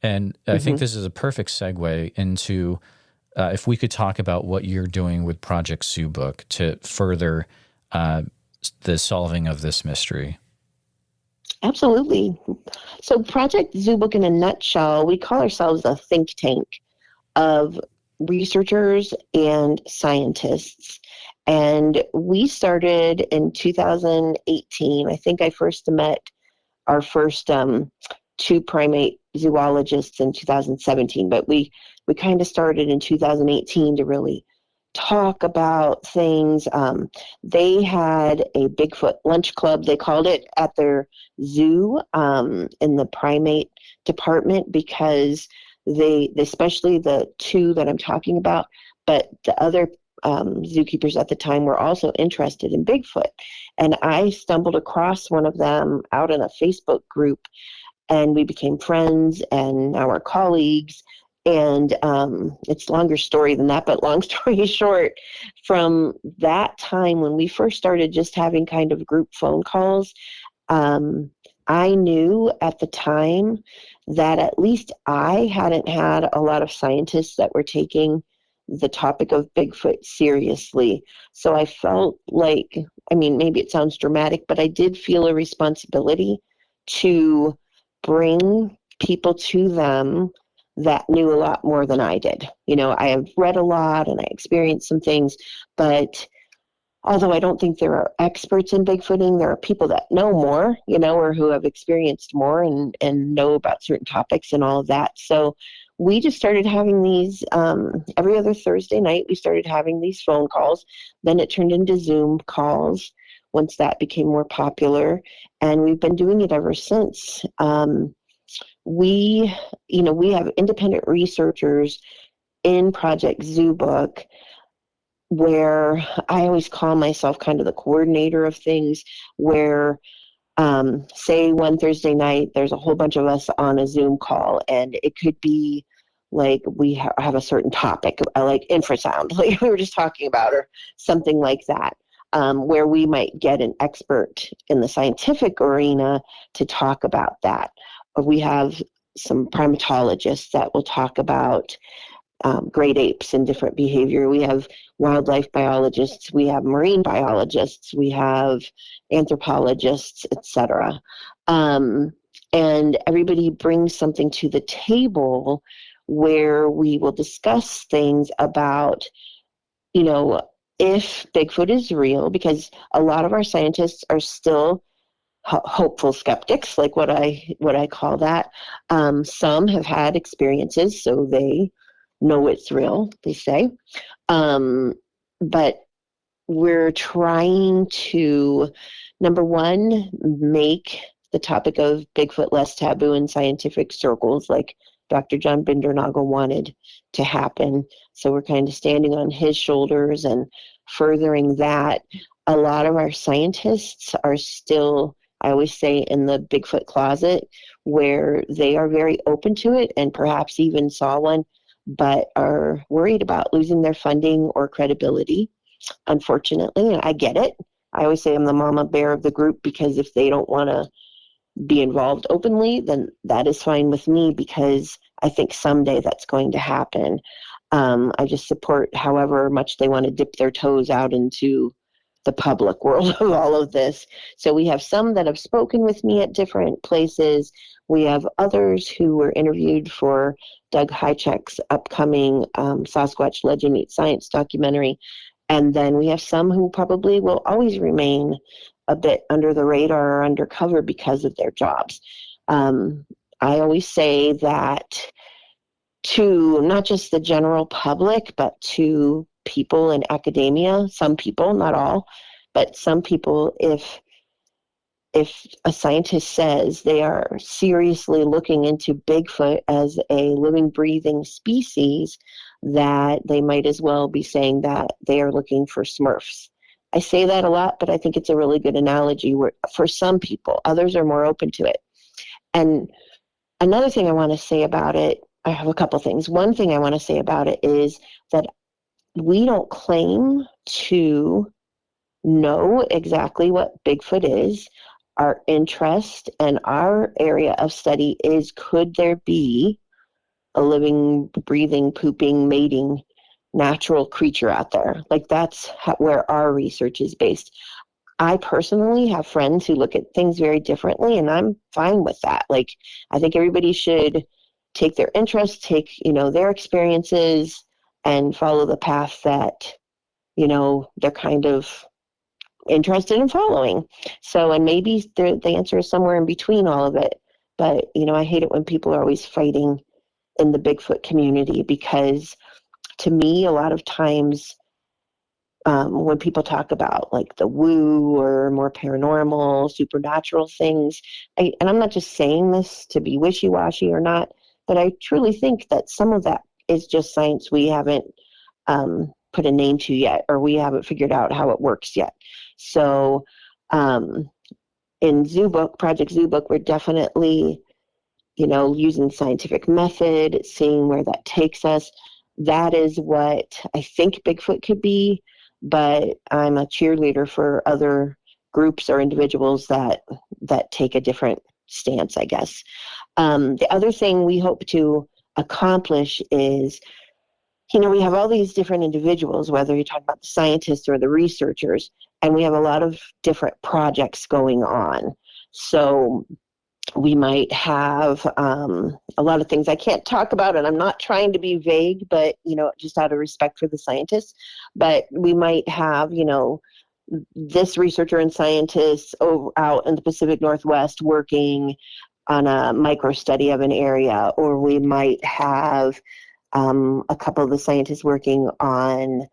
And I think this is a perfect segue into if we could talk about what you're doing with Project Zoobook to further the solving of this mystery. Absolutely. So Project Zoobook, in a nutshell, we call ourselves a think tank of researchers and scientists. And we started in 2018. I think I first met our first two primate zoologists in 2017, but we kind of started in 2018 to really talk about things. They had a Bigfoot lunch club, they called it, at their zoo in the primate department, because they, especially the two that I'm talking about, but the other zookeepers at the time were also interested in Bigfoot. And I stumbled across one of them out in a Facebook group, and we became friends, and now we're colleagues. And it's a longer story than that, but long story short, from that time when we first started just having kind of group phone calls, I knew at the time that at least I hadn't had a lot of scientists that were taking the topic of Bigfoot seriously. So I felt like, I mean, maybe it sounds dramatic, but I did feel a responsibility to bring people to them that knew a lot more than I did. You know, I have read a lot and I experienced some things, but although I don't think there are experts in Bigfooting, there are people that know more, you know, or who have experienced more and know about certain topics and all of that. So we just started having these every other Thursday night. We started having these phone calls. Then it turned into Zoom calls once that became more popular, and we've been doing it ever since. We have independent researchers in Project Zoobook, where I always call myself kind of the coordinator of things, where say one Thursday night, there's a whole bunch of us on a Zoom call, and it could be like we have a certain topic, like infrasound, like we were just talking about, or something like that, where we might get an expert in the scientific arena to talk about that. We have some primatologists that will talk about great apes and different behavior. We have wildlife biologists, we have marine biologists, we have anthropologists, etc. And everybody brings something to the table where we will discuss things about, you know, if Bigfoot is real, because a lot of our scientists are still hopeful skeptics, like what I call that. Some have had experiences, so they know it's real, they say. But we're trying to, number one, make the topic of Bigfoot less taboo in scientific circles, like Dr. John Bindernagel wanted to happen. So we're kind of standing on his shoulders and furthering that. A lot of our scientists are still, I always say, in the Bigfoot closet, where they are very open to it and perhaps even saw one, but are worried about losing their funding or credibility, unfortunately. And I get it. I always say I'm the mama bear of the group, because if they don't want to be involved openly, then that is fine with me, because I think someday that's going to happen. I just support however much they want to dip their toes out into the public world of all of this. So we have some that have spoken with me at different places. We have others who were interviewed for Doug Hychek's upcoming Sasquatch Legend Meets Science documentary. And then we have some who probably will always remain a bit under the radar or undercover because of their jobs. I always say that to not just the general public, but to people in academia, some people, not all, but some people, if a scientist says they are seriously looking into Bigfoot as a living, breathing species, that they might as well be saying that they are looking for Smurfs. I say that a lot, but I think it's a really good analogy for some people. Others are more open to it. And another thing I want to say about it, I have a couple things. One thing I want to say about it is that we don't claim to know exactly what Bigfoot is. Our interest and our area of study is, could there be a living, breathing, pooping, mating, natural creature out there? Like, that's where our research is based. I personally have friends who look at things very differently, and I'm fine with that. Like, I think everybody should take their interests, take, their experiences, and follow the path that, they're kind of interested in following. So, and maybe the answer is somewhere in between all of it. But, I hate it when people are always fighting in the Bigfoot community, because to me, a lot of times when people talk about like the woo or more paranormal, supernatural things, and I'm not just saying this to be wishy-washy or not, but I truly think that some of that is just science we haven't put a name to yet, or we haven't figured out how it works yet. So in Zoobook, Project Zoobook, we're definitely, using scientific method, seeing where that takes us. That is what I think Bigfoot could be, but I'm a cheerleader for other groups or individuals that take a different stance, I guess. The other thing we hope to accomplish is, we have all these different individuals, whether you're talking about the scientists or the researchers, and we have a lot of different projects going on. So we might have a lot of things I can't talk about, and I'm not trying to be vague, but, just out of respect for the scientists. But we might have, this researcher and scientist out in the Pacific Northwest working on a micro study of an area, or we might have a couple of the scientists working on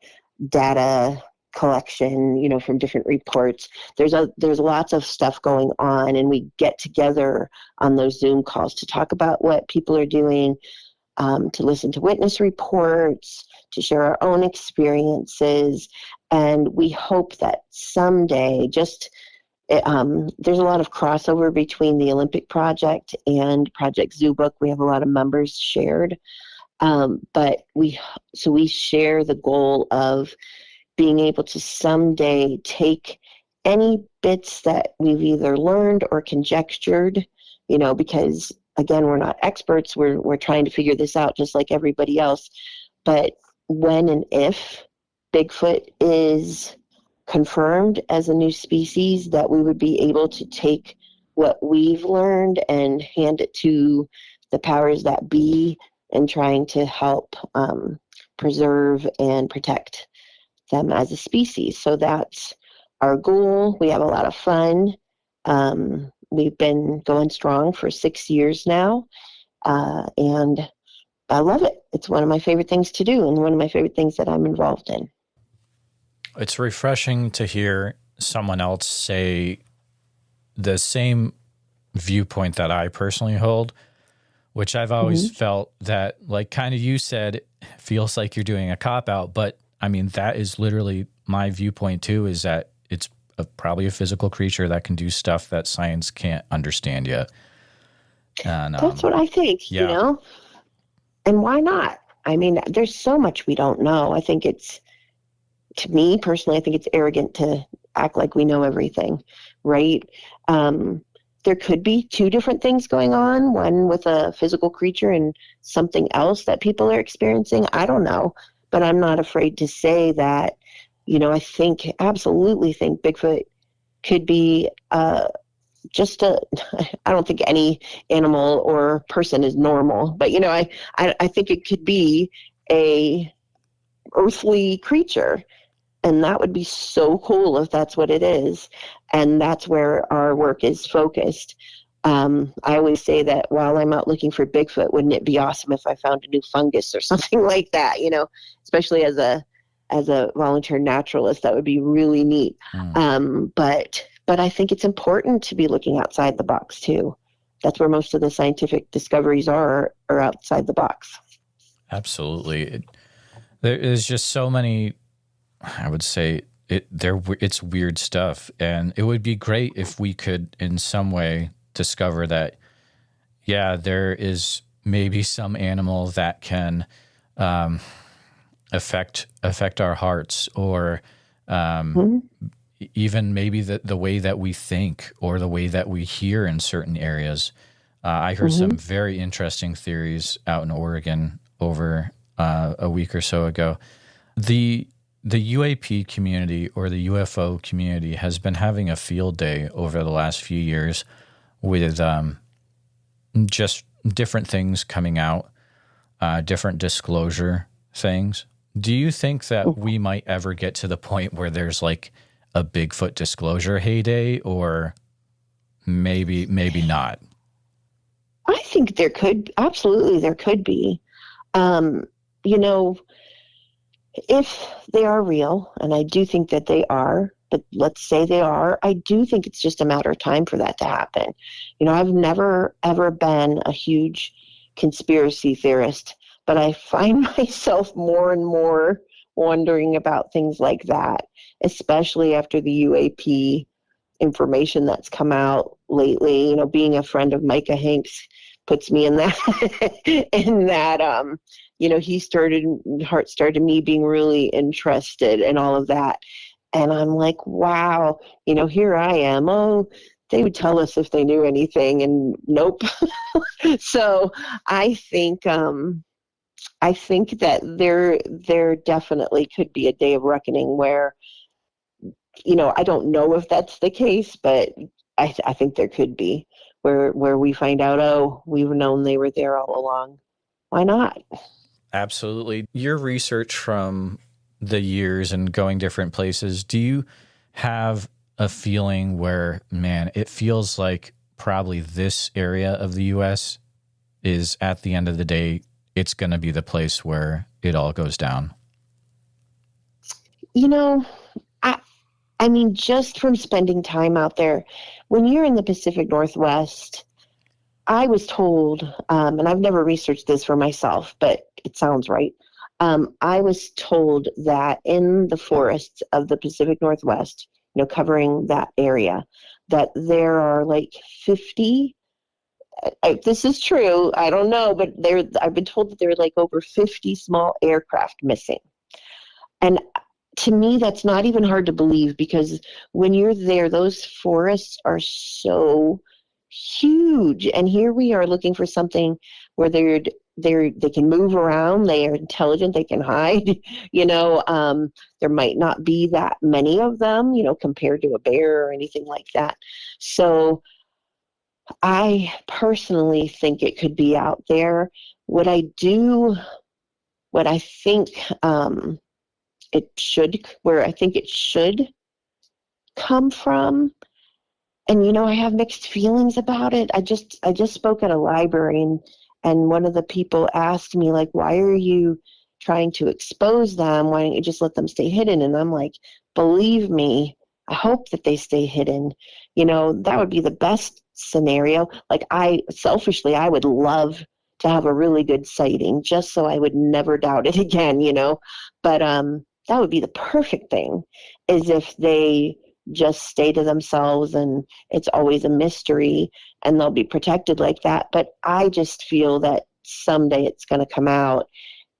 data collection, from different reports. There's lots of stuff going on, and we get together on those Zoom calls to talk about what people are doing, to listen to witness reports, to share our own experiences. And we hope that someday, there's a lot of crossover between the Olympic Project and Project Zoobook. We have a lot of members shared. But we share the goal of being able to someday take any bits that we've either learned or conjectured, because again, we're not experts. We're trying to figure this out just like everybody else. But when and if Bigfoot is confirmed as a new species, that we would be able to take what we've learned and hand it to the powers that be, and trying to help preserve and protect them as a species. So that's our goal. We have a lot of fun. We've been going strong for 6 years now, and I love it. It's one of my favorite things to do, and one of my favorite things that I'm involved in. It's refreshing to hear someone else say the same viewpoint that I personally hold, which I've always felt that, like kind of you said, feels like you're doing a cop-out. But, I mean, that is literally my viewpoint, too, is that it's probably a physical creature that can do stuff that science can't understand yet. And that's what I think, And why not? I mean, there's so much we don't know. I think to me personally, I think it's arrogant to act like we know everything, right? There could be two different things going on, one with a physical creature and something else that people are experiencing. I don't know, but I'm not afraid to say that, I absolutely think Bigfoot could be I don't think any animal or person is normal, but, I think it could be a earthly creature. And that would be so cool if that's what it is. And that's where our work is focused. I always say that while I'm out looking for Bigfoot, wouldn't it be awesome if I found a new fungus or something like that, especially as a as a volunteer naturalist. That would be really neat. But I think it's important to be looking outside the box too. That's where most of the scientific discoveries are outside the box. Absolutely. There is just so many, I would say, it's weird stuff. And it would be great if we could in some way discover that, yeah, there is maybe some animal that can affect our hearts, or even maybe the way that we think or the way that we hear in certain areas. I heard some very interesting theories out in Oregon over a week or so ago. The UAP community, or the UFO community, has been having a field day over the last few years with just different things coming out, different disclosure things. Do you think that we might ever get to the point where there's like a Bigfoot disclosure heyday, or maybe not? I think there could be. If they are real, and I do think that they are, but let's say they are, I do think it's just a matter of time for that to happen. I've never, ever been a huge conspiracy theorist, but I find myself more and more wondering about things like that, especially after the UAP information that's come out lately. Being a friend of Micah Hanks puts me in that heart started me being really interested in all of that. And I'm like, wow, here I am. Oh, they would tell us if they knew anything, and nope. So I think that there definitely could be a day of reckoning where, I don't know if that's the case, but I think there could be, where we find out, oh, we've known they were there all along. Why not? Absolutely. Your research from the years and going different places, do you have a feeling where, man, it feels like probably this area of the U.S. is, at the end of the day, it's going to be the place where it all goes down? I mean, just from spending time out there, when you're in the Pacific Northwest, I was told, and I've never researched this for myself, but it sounds right. I was told that in the forests of the Pacific Northwest, covering that area, that there are like 50, this is true, I don't know, but I've been told that there are like over 50 small aircraft missing. And to me, that's not even hard to believe, because when you're there, those forests are so huge. And here we are looking for something where they can move around, they are intelligent, they can hide. There might not be that many of them, compared to a bear or anything like that. So I personally think it could be out there. What I think where I think it should come from, and I have mixed feelings about it. I just spoke at a library, and one of the people asked me, like, why are you trying to expose them? Why don't you just let them stay hidden? And I'm like, believe me, I hope that they stay hidden. That would be the best scenario. Like, I would love to have a really good sighting, just so I would never doubt it again, but that would be the perfect thing, is if they just stay to themselves and it's always a mystery and they'll be protected like that. But I just feel that someday it's going to come out,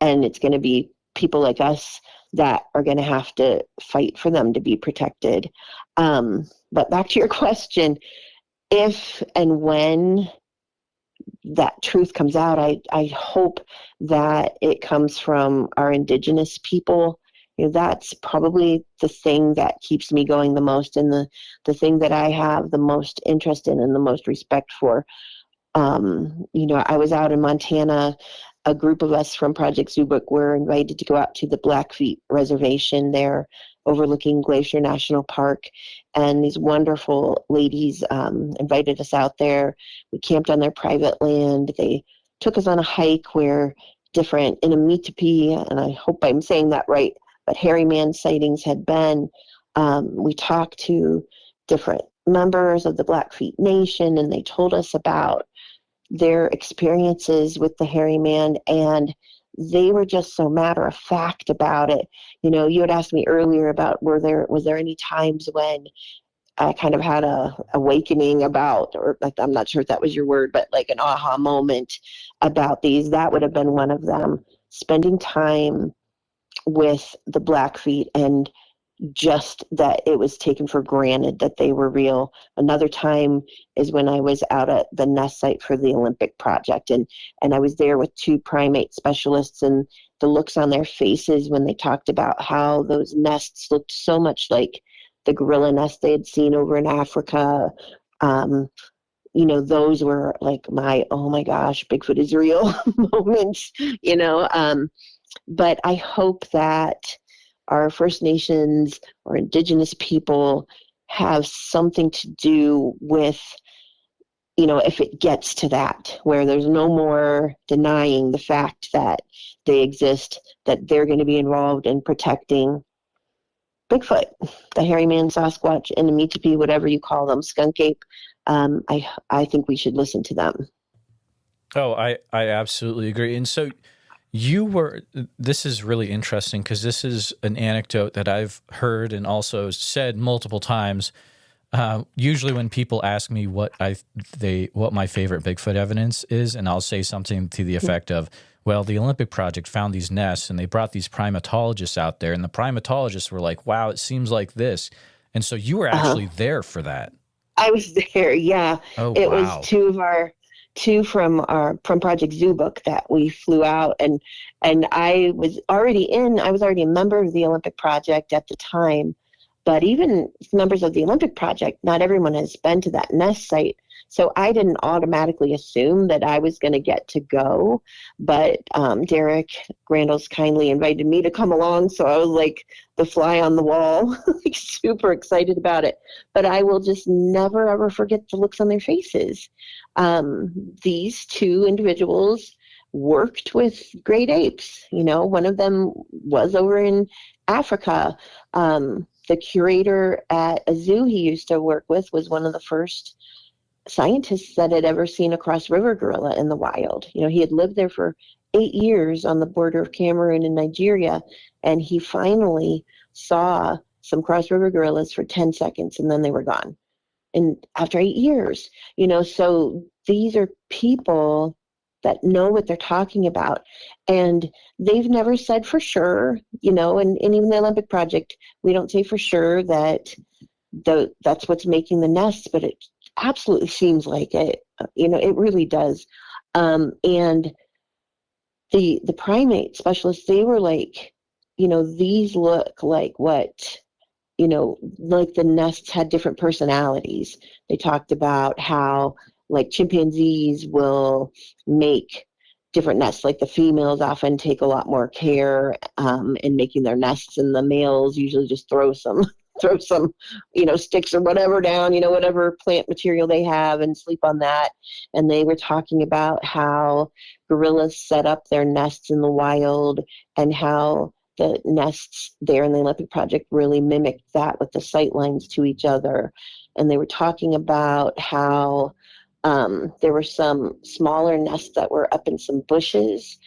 and it's going to be people like us that are going to have to fight for them to be protected. But back to your question, if and when that truth comes out, I hope that it comes from our indigenous people. That's probably the thing that keeps me going the most, and the thing that I have the most interest in and the most respect for. I was out in Montana. A group of us from Project Zoobook were invited to go out to the Blackfeet Reservation there, overlooking Glacier National Park. And these wonderful ladies invited us out there. We camped on their private land. They took us on a hike where different Inamitapi, and I hope I'm saying that right, but hairy man sightings had been. We talked to different members of the Blackfeet Nation, and they told us about their experiences with the hairy man, and they were just so matter of fact about it. You had asked me earlier about was there any times when I kind of had a awakening about, or like, I'm not sure if that was your word, but like an aha moment about these. That would have been one of them. Spending time with the Blackfeet, and just that it was taken for granted that they were real. Another time is when I was out at the nest site for the Olympic project, and I was there with 2 primate specialists, and the looks on their faces when they talked about how those nests looked so much like the gorilla nest they had seen over in Africa. Those were like my, oh my gosh, Bigfoot is real moments, but I hope that our First Nations or Indigenous people have something to do with, if it gets to that, where there's no more denying the fact that they exist, that they're going to be involved in protecting Bigfoot, the hairy man, Sasquatch, and the Metepi, whatever you call them, skunk ape. I think we should listen to them. Oh, I absolutely agree. And so this is really interesting because this is an anecdote that I've heard and also said multiple times. Usually when people ask me what my favorite Bigfoot evidence is, and I'll say something to the effect of, well, the Olympic Project found these nests and they brought these primatologists out there, and the primatologists were like, wow, it seems like this. And so you were actually there for that. I was there, yeah. Oh, it wow. was two from Project Zoobook that we flew out, and I was already a member of the Olympic Project at the time, but even members of the Olympic Project, not everyone has been to that nest site. So I didn't automatically assume that I was going to get to go, but Derek Randall's kindly invited me to come along, so I was like the fly on the wall, like super excited about it. But I will just never, ever forget the looks on their faces. These 2 individuals worked with great apes. One of them was over in Africa. The curator at a zoo he used to work with was one of the first scientists that had ever seen a cross-river gorilla in the wild. He had lived there for 8 years on the border of Cameroon and Nigeria, and he finally saw some cross-river gorillas for 10 seconds, and then they were gone. And after 8 years, so these are people that know what they're talking about, and they've never said for sure, and even the Olympic Project, we don't say for sure that that's what's making the nests, but it absolutely seems like it. It really does. And the primate specialists, they were like, these look like what, like the nests had different personalities. They talked about how like chimpanzees will make different nests, like the females often take a lot more care in making their nests, and the males usually just throw some sticks or whatever down, whatever plant material they have, and sleep on that. And they were talking about how gorillas set up their nests in the wild, and how the nests there in the Olympic Project really mimicked that with the sight lines to each other. And they were talking about how there were some smaller nests that were up in some bushes,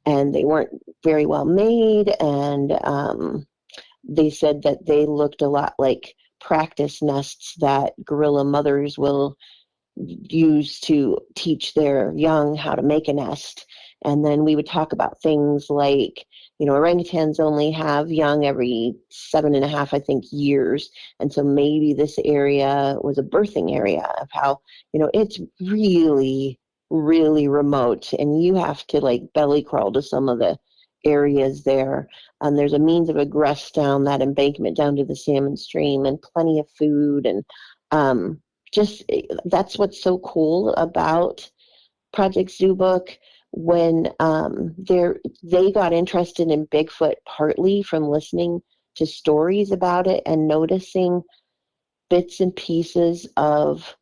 and they weren't very well made, and they said that they looked a lot like practice nests that gorilla mothers will use to teach their young how to make a nest. And then we would talk about things like, orangutans only have young every 7.5, I think, years. And so maybe this area was a birthing area of how, it's really, really remote, and you have to like belly crawl to some of the areas there. There's a means of egress down that embankment down to the salmon stream, and plenty of food. And just that's what's so cool about Project Zoobook. When they got interested in Bigfoot partly from listening to stories about it and noticing bits and pieces of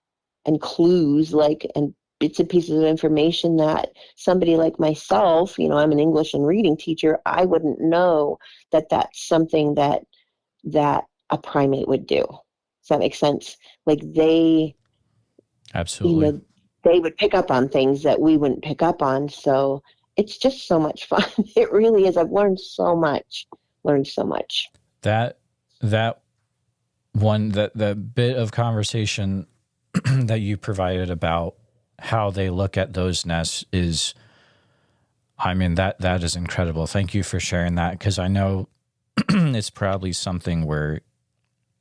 and clues and bits and pieces of information that somebody like myself, I'm an English and reading teacher, I wouldn't know that that's something that a primate would do. Does that make sense? Like Absolutely. They would pick up on things that we wouldn't pick up on. So it's just so much fun. It really is. I've learned so much. That bit of conversation that you provided about how they look at those nests is, that is incredible. Thank you for sharing that, because I know it's probably something where,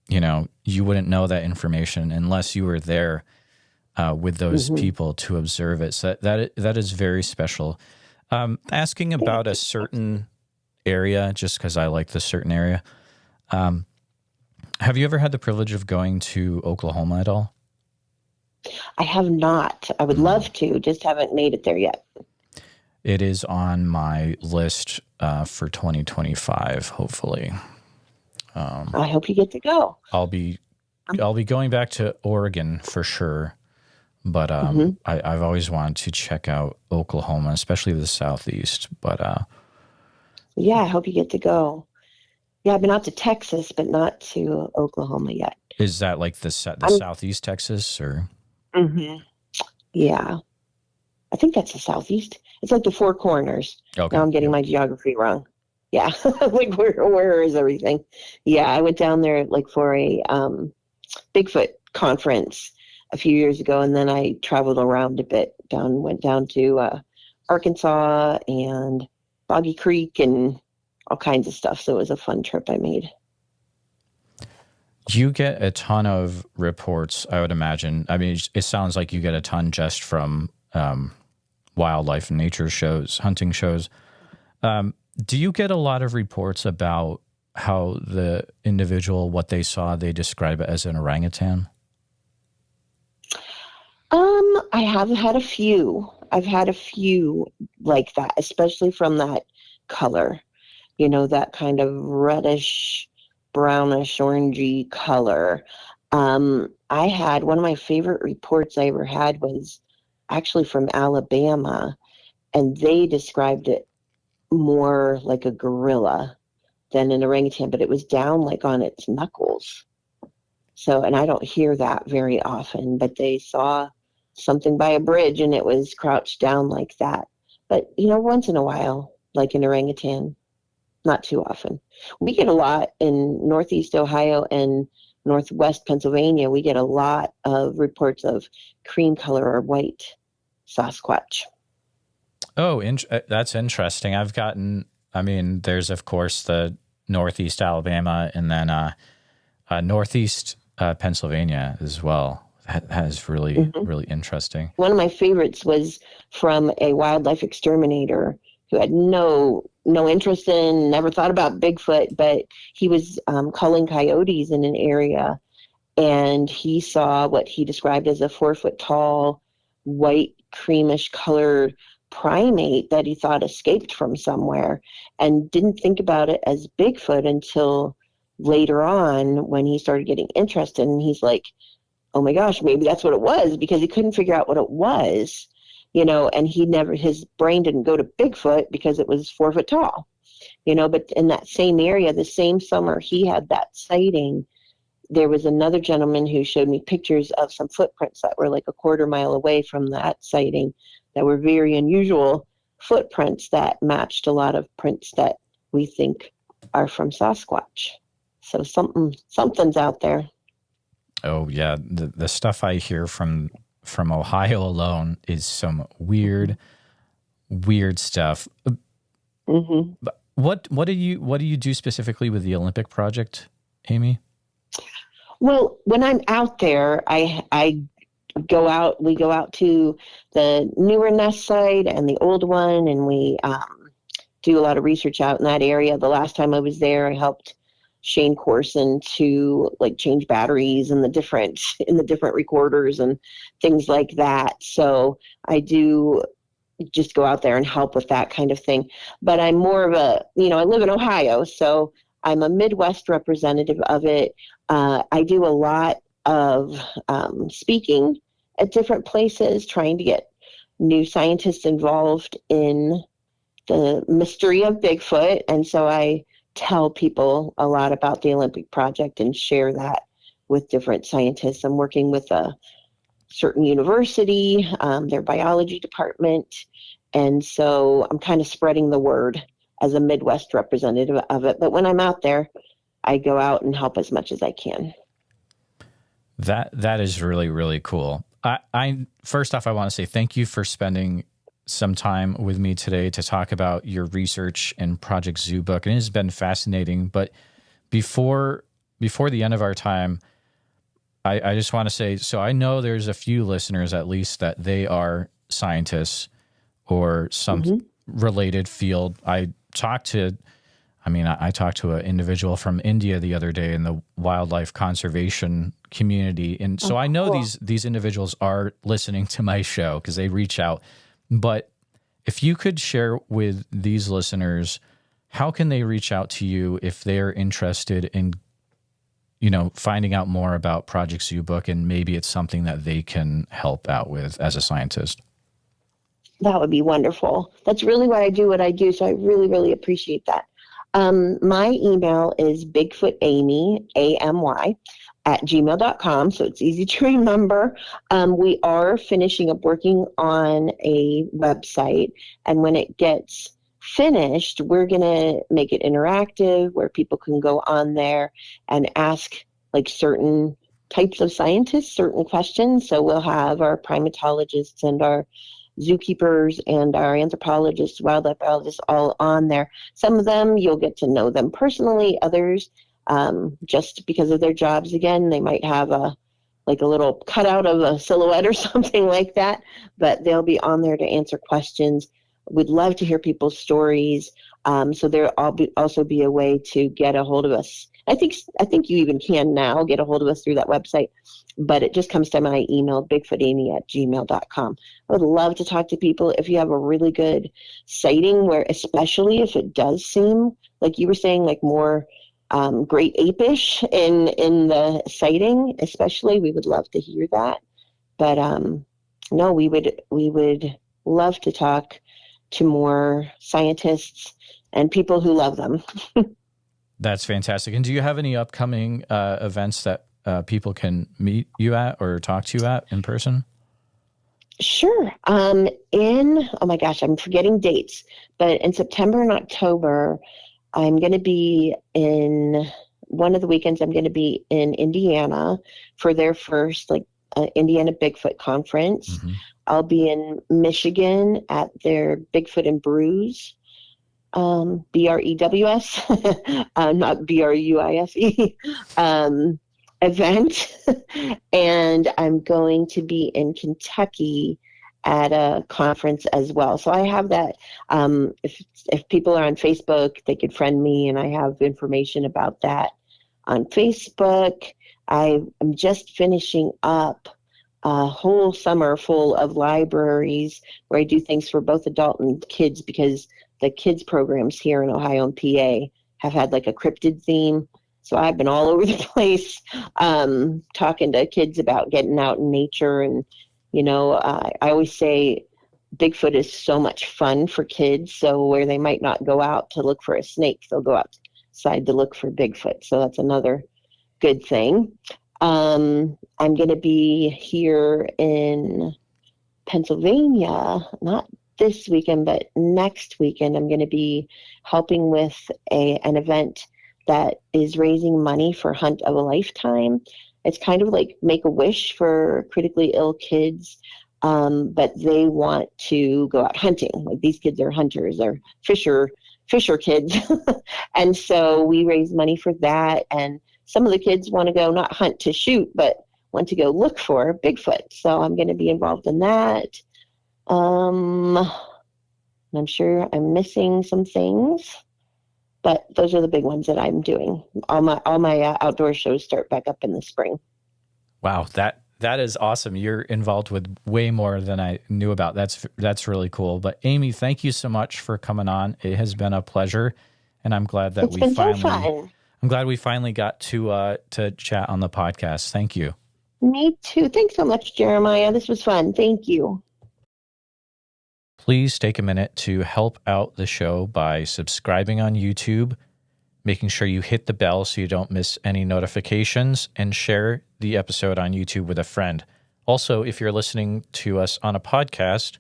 you wouldn't know that information unless you were there with those people to observe it. So that is very special. Asking about a certain area, just because I like this certain area. Have you ever had the privilege of going to Oklahoma at all? I have not. I would love to, just haven't made it there yet. It is on my list for 2025, hopefully. I hope you get to go. I'll be going back to Oregon for sure, but I've always wanted to check out Oklahoma, especially the Southeast. But yeah, I hope you get to go. Yeah, I've been out to Texas, but not to Oklahoma yet. Is that like the Southeast Texas, or? Yeah, I think that's the Southeast. It's like the Four Corners. Okay. Now I'm getting my geography wrong. Yeah, like where is everything? Yeah, I went down there like for a Bigfoot conference a few years ago, and then I traveled around a bit. Went down to Arkansas and Boggy Creek and all kinds of stuff. So it was a fun trip I made. You get a ton of reports, I would imagine. I mean, it sounds like you get a ton just from wildlife and nature shows, hunting shows. Do you get a lot of reports about how the individual, what they saw, they describe it as an orangutan? I have had a few. I've had a few like that, especially from that color, that kind of reddish, brownish, orangey color. I had one of my favorite reports I ever had was actually from Alabama, and they described it more like a gorilla than an orangutan, but it was down like on its knuckles. So, and I don't hear that very often, but they saw something by a bridge and it was crouched down like that. But, once in a while, like an orangutan, not too often. We get a lot in Northeast Ohio and Northwest Pennsylvania. We get a lot of reports of cream color or white Sasquatch. Oh, that's interesting. There's, of course, the Northeast Alabama and then Northeast Pennsylvania as well. That is really, really interesting. One of my favorites was from a wildlife exterminator who had no interest in, never thought about Bigfoot, but he was culling coyotes in an area, and he saw what he described as a 4-foot tall, white, creamish colored primate that he thought escaped from somewhere, and didn't think about it as Bigfoot until later on when he started getting interested. And he's like, oh my gosh, maybe that's what it was, because he couldn't figure out what it was, and his brain didn't go to Bigfoot because it was 4 foot tall, but in that same area, the same summer he had that sighting, there was another gentleman who showed me pictures of some footprints that were like a quarter mile away from that sighting that were very unusual footprints that matched a lot of prints that we think are from Sasquatch. So something's out there. Oh yeah, the stuff I hear from Ohio alone is some weird stuff. What do you do specifically with the Olympic project, Amy? Well, when I'm out there, we go out to the newer nest site and the old one, and we do a lot of research out in that area. The last time I was there, I helped Shane Corson to change batteries in the different recorders and things like that. So I do just go out there and help with that kind of thing. But I'm more of I live in Ohio, so I'm a Midwest representative of it. I do a lot of speaking at different places, trying to get new scientists involved in the mystery of Bigfoot. And so I tell people a lot about the Olympic Project and share that with different scientists. I'm working with a certain university, their biology department. And so I'm kind of spreading the word as a Midwest representative of it. But when I'm out there, I go out and help as much as I can. That is really, really cool. I first off, I want to say thank you for spending some time with me today to talk about your research and Project Zoobook. And it has been fascinating. But before the end of our time, I just want to say, so I know there's a few listeners at least that they are scientists or some related field. I talked to an individual from India the other day in the wildlife conservation community. And so I know these individuals are listening to my show because they reach out. But if you could share with these listeners, how can they reach out to you if they're interested in, finding out more about Project Zoobook, and maybe it's something that they can help out with as a scientist? That would be wonderful. That's really what I do. So I really, really appreciate that. My email is bigfootamy, AMY, @gmail.com. So it's easy to remember. We are finishing up working on a website. And when it gets finished, we're going to make it interactive where people can go on there and ask like certain types of scientists, certain questions. So we'll have our primatologists and our zookeepers and our anthropologists, wildlife biologists all on there. Some of them you'll get to know them personally. Others, just because of their jobs, again, they might have a little cutout of a silhouette or something like that, but they'll be on there to answer questions. We'd love to hear people's stories. So there'll also be a way to get a hold of us. I think you even can now get a hold of us through that website, but it just comes to my email, bigfootamy @gmail.com. I would love to talk to people if you have a really good sighting, where especially if it does seem like you were saying, like more great apish in the sighting, especially, we would love to hear that. But no, we would love to talk to more scientists and people who love them. That's fantastic. And do you have any upcoming events that people can meet you at or talk to you at in person? Sure. Oh my gosh, I'm forgetting dates, but in September and October, I'm going to be in one of the weekends. I'm going to be in Indiana for their first Indiana Bigfoot conference. Mm-hmm. I'll be in Michigan at their Bigfoot and Brews, BREWS, not BRUISE, event. And I'm going to be in Kentucky at a conference as well. So I have that. If people are on Facebook, they could friend me, and I have information about that on Facebook. I'm just finishing up a whole summer full of libraries where I do things for both adult and kids, because the kids programs here in Ohio and PA have had like a cryptid theme. So I've been all over the place talking to kids about getting out in nature. And, I always say Bigfoot is so much fun for kids. So where they might not go out to look for a snake, they'll go outside to look for Bigfoot. So that's another good thing. I'm going to be here in Pennsylvania, not this weekend, but next weekend. I'm going to be helping with an event that is raising money for Hunt of a Lifetime. It's kind of like Make-A-Wish for critically ill kids, but they want to go out hunting. Like, these kids are hunters, they're fisher kids. And so we raise money for that. And some of the kids want to go not hunt to shoot, but want to go look for Bigfoot. So I'm going to be involved in that. I'm sure I'm missing some things, but those are the big ones that I'm doing. All my outdoor shows start back up in the spring. Wow, that is awesome. You're involved with way more than I knew about. That's really cool. But Amy, thank you so much for coming on. It has been a pleasure, and I'm glad that I'm glad we finally got to chat on the podcast. Thank you. Me too. Thanks so much, Jeremiah. This was fun. Thank you. Please take a minute to help out the show by subscribing on YouTube, making sure you hit the bell so you don't miss any notifications, and share the episode on YouTube with a friend. Also, if you're listening to us on a podcast,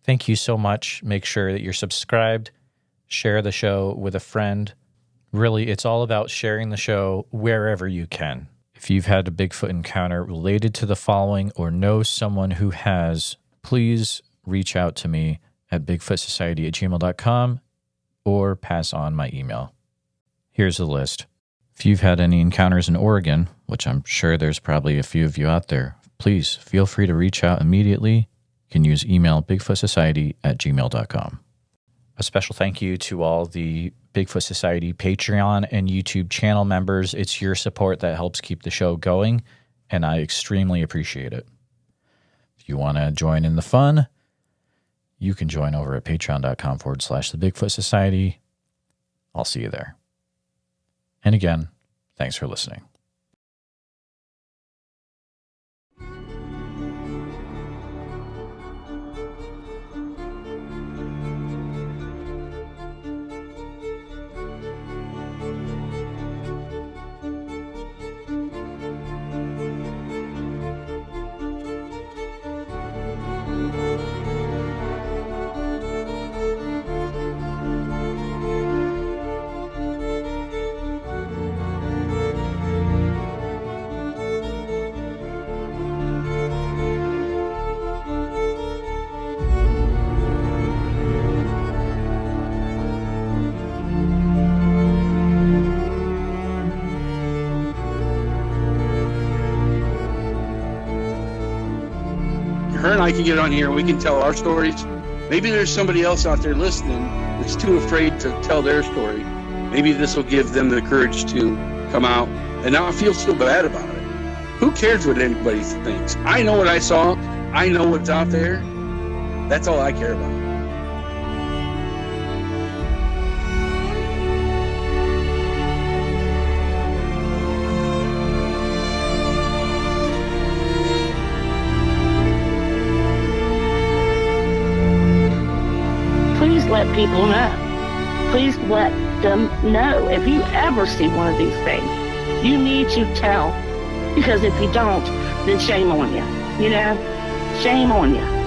thank you so much. Make sure that you're subscribed, share the show with a friend. Really, it's all about sharing the show wherever you can. If you've had a Bigfoot encounter related to the following or know someone who has, please reach out to me at bigfootsociety@gmail.com or pass on my email. Here's the list. If you've had any encounters in Oregon, which I'm sure there's probably a few of you out there, please feel free to reach out immediately. You can use email bigfootsociety@gmail.com. A special thank you to all the Bigfoot Society Patreon and YouTube channel members. It's your support that helps keep the show going, and I extremely appreciate it. If you want to join in the fun, you can join over at patreon.com/the Bigfoot Society. I'll see you there. And again, thanks for listening. Her and I can get on here and we can tell our stories. Maybe there's somebody else out there listening that's too afraid to tell their story. Maybe this will give them the courage to come out and not feel so bad about it. Who cares what anybody thinks? I know what I saw. I know what's out there. That's all I care about. Let people know. Please let them know. If you ever see one of these things, you need to tell. Because if you don't, then shame on you. You know? Shame on you.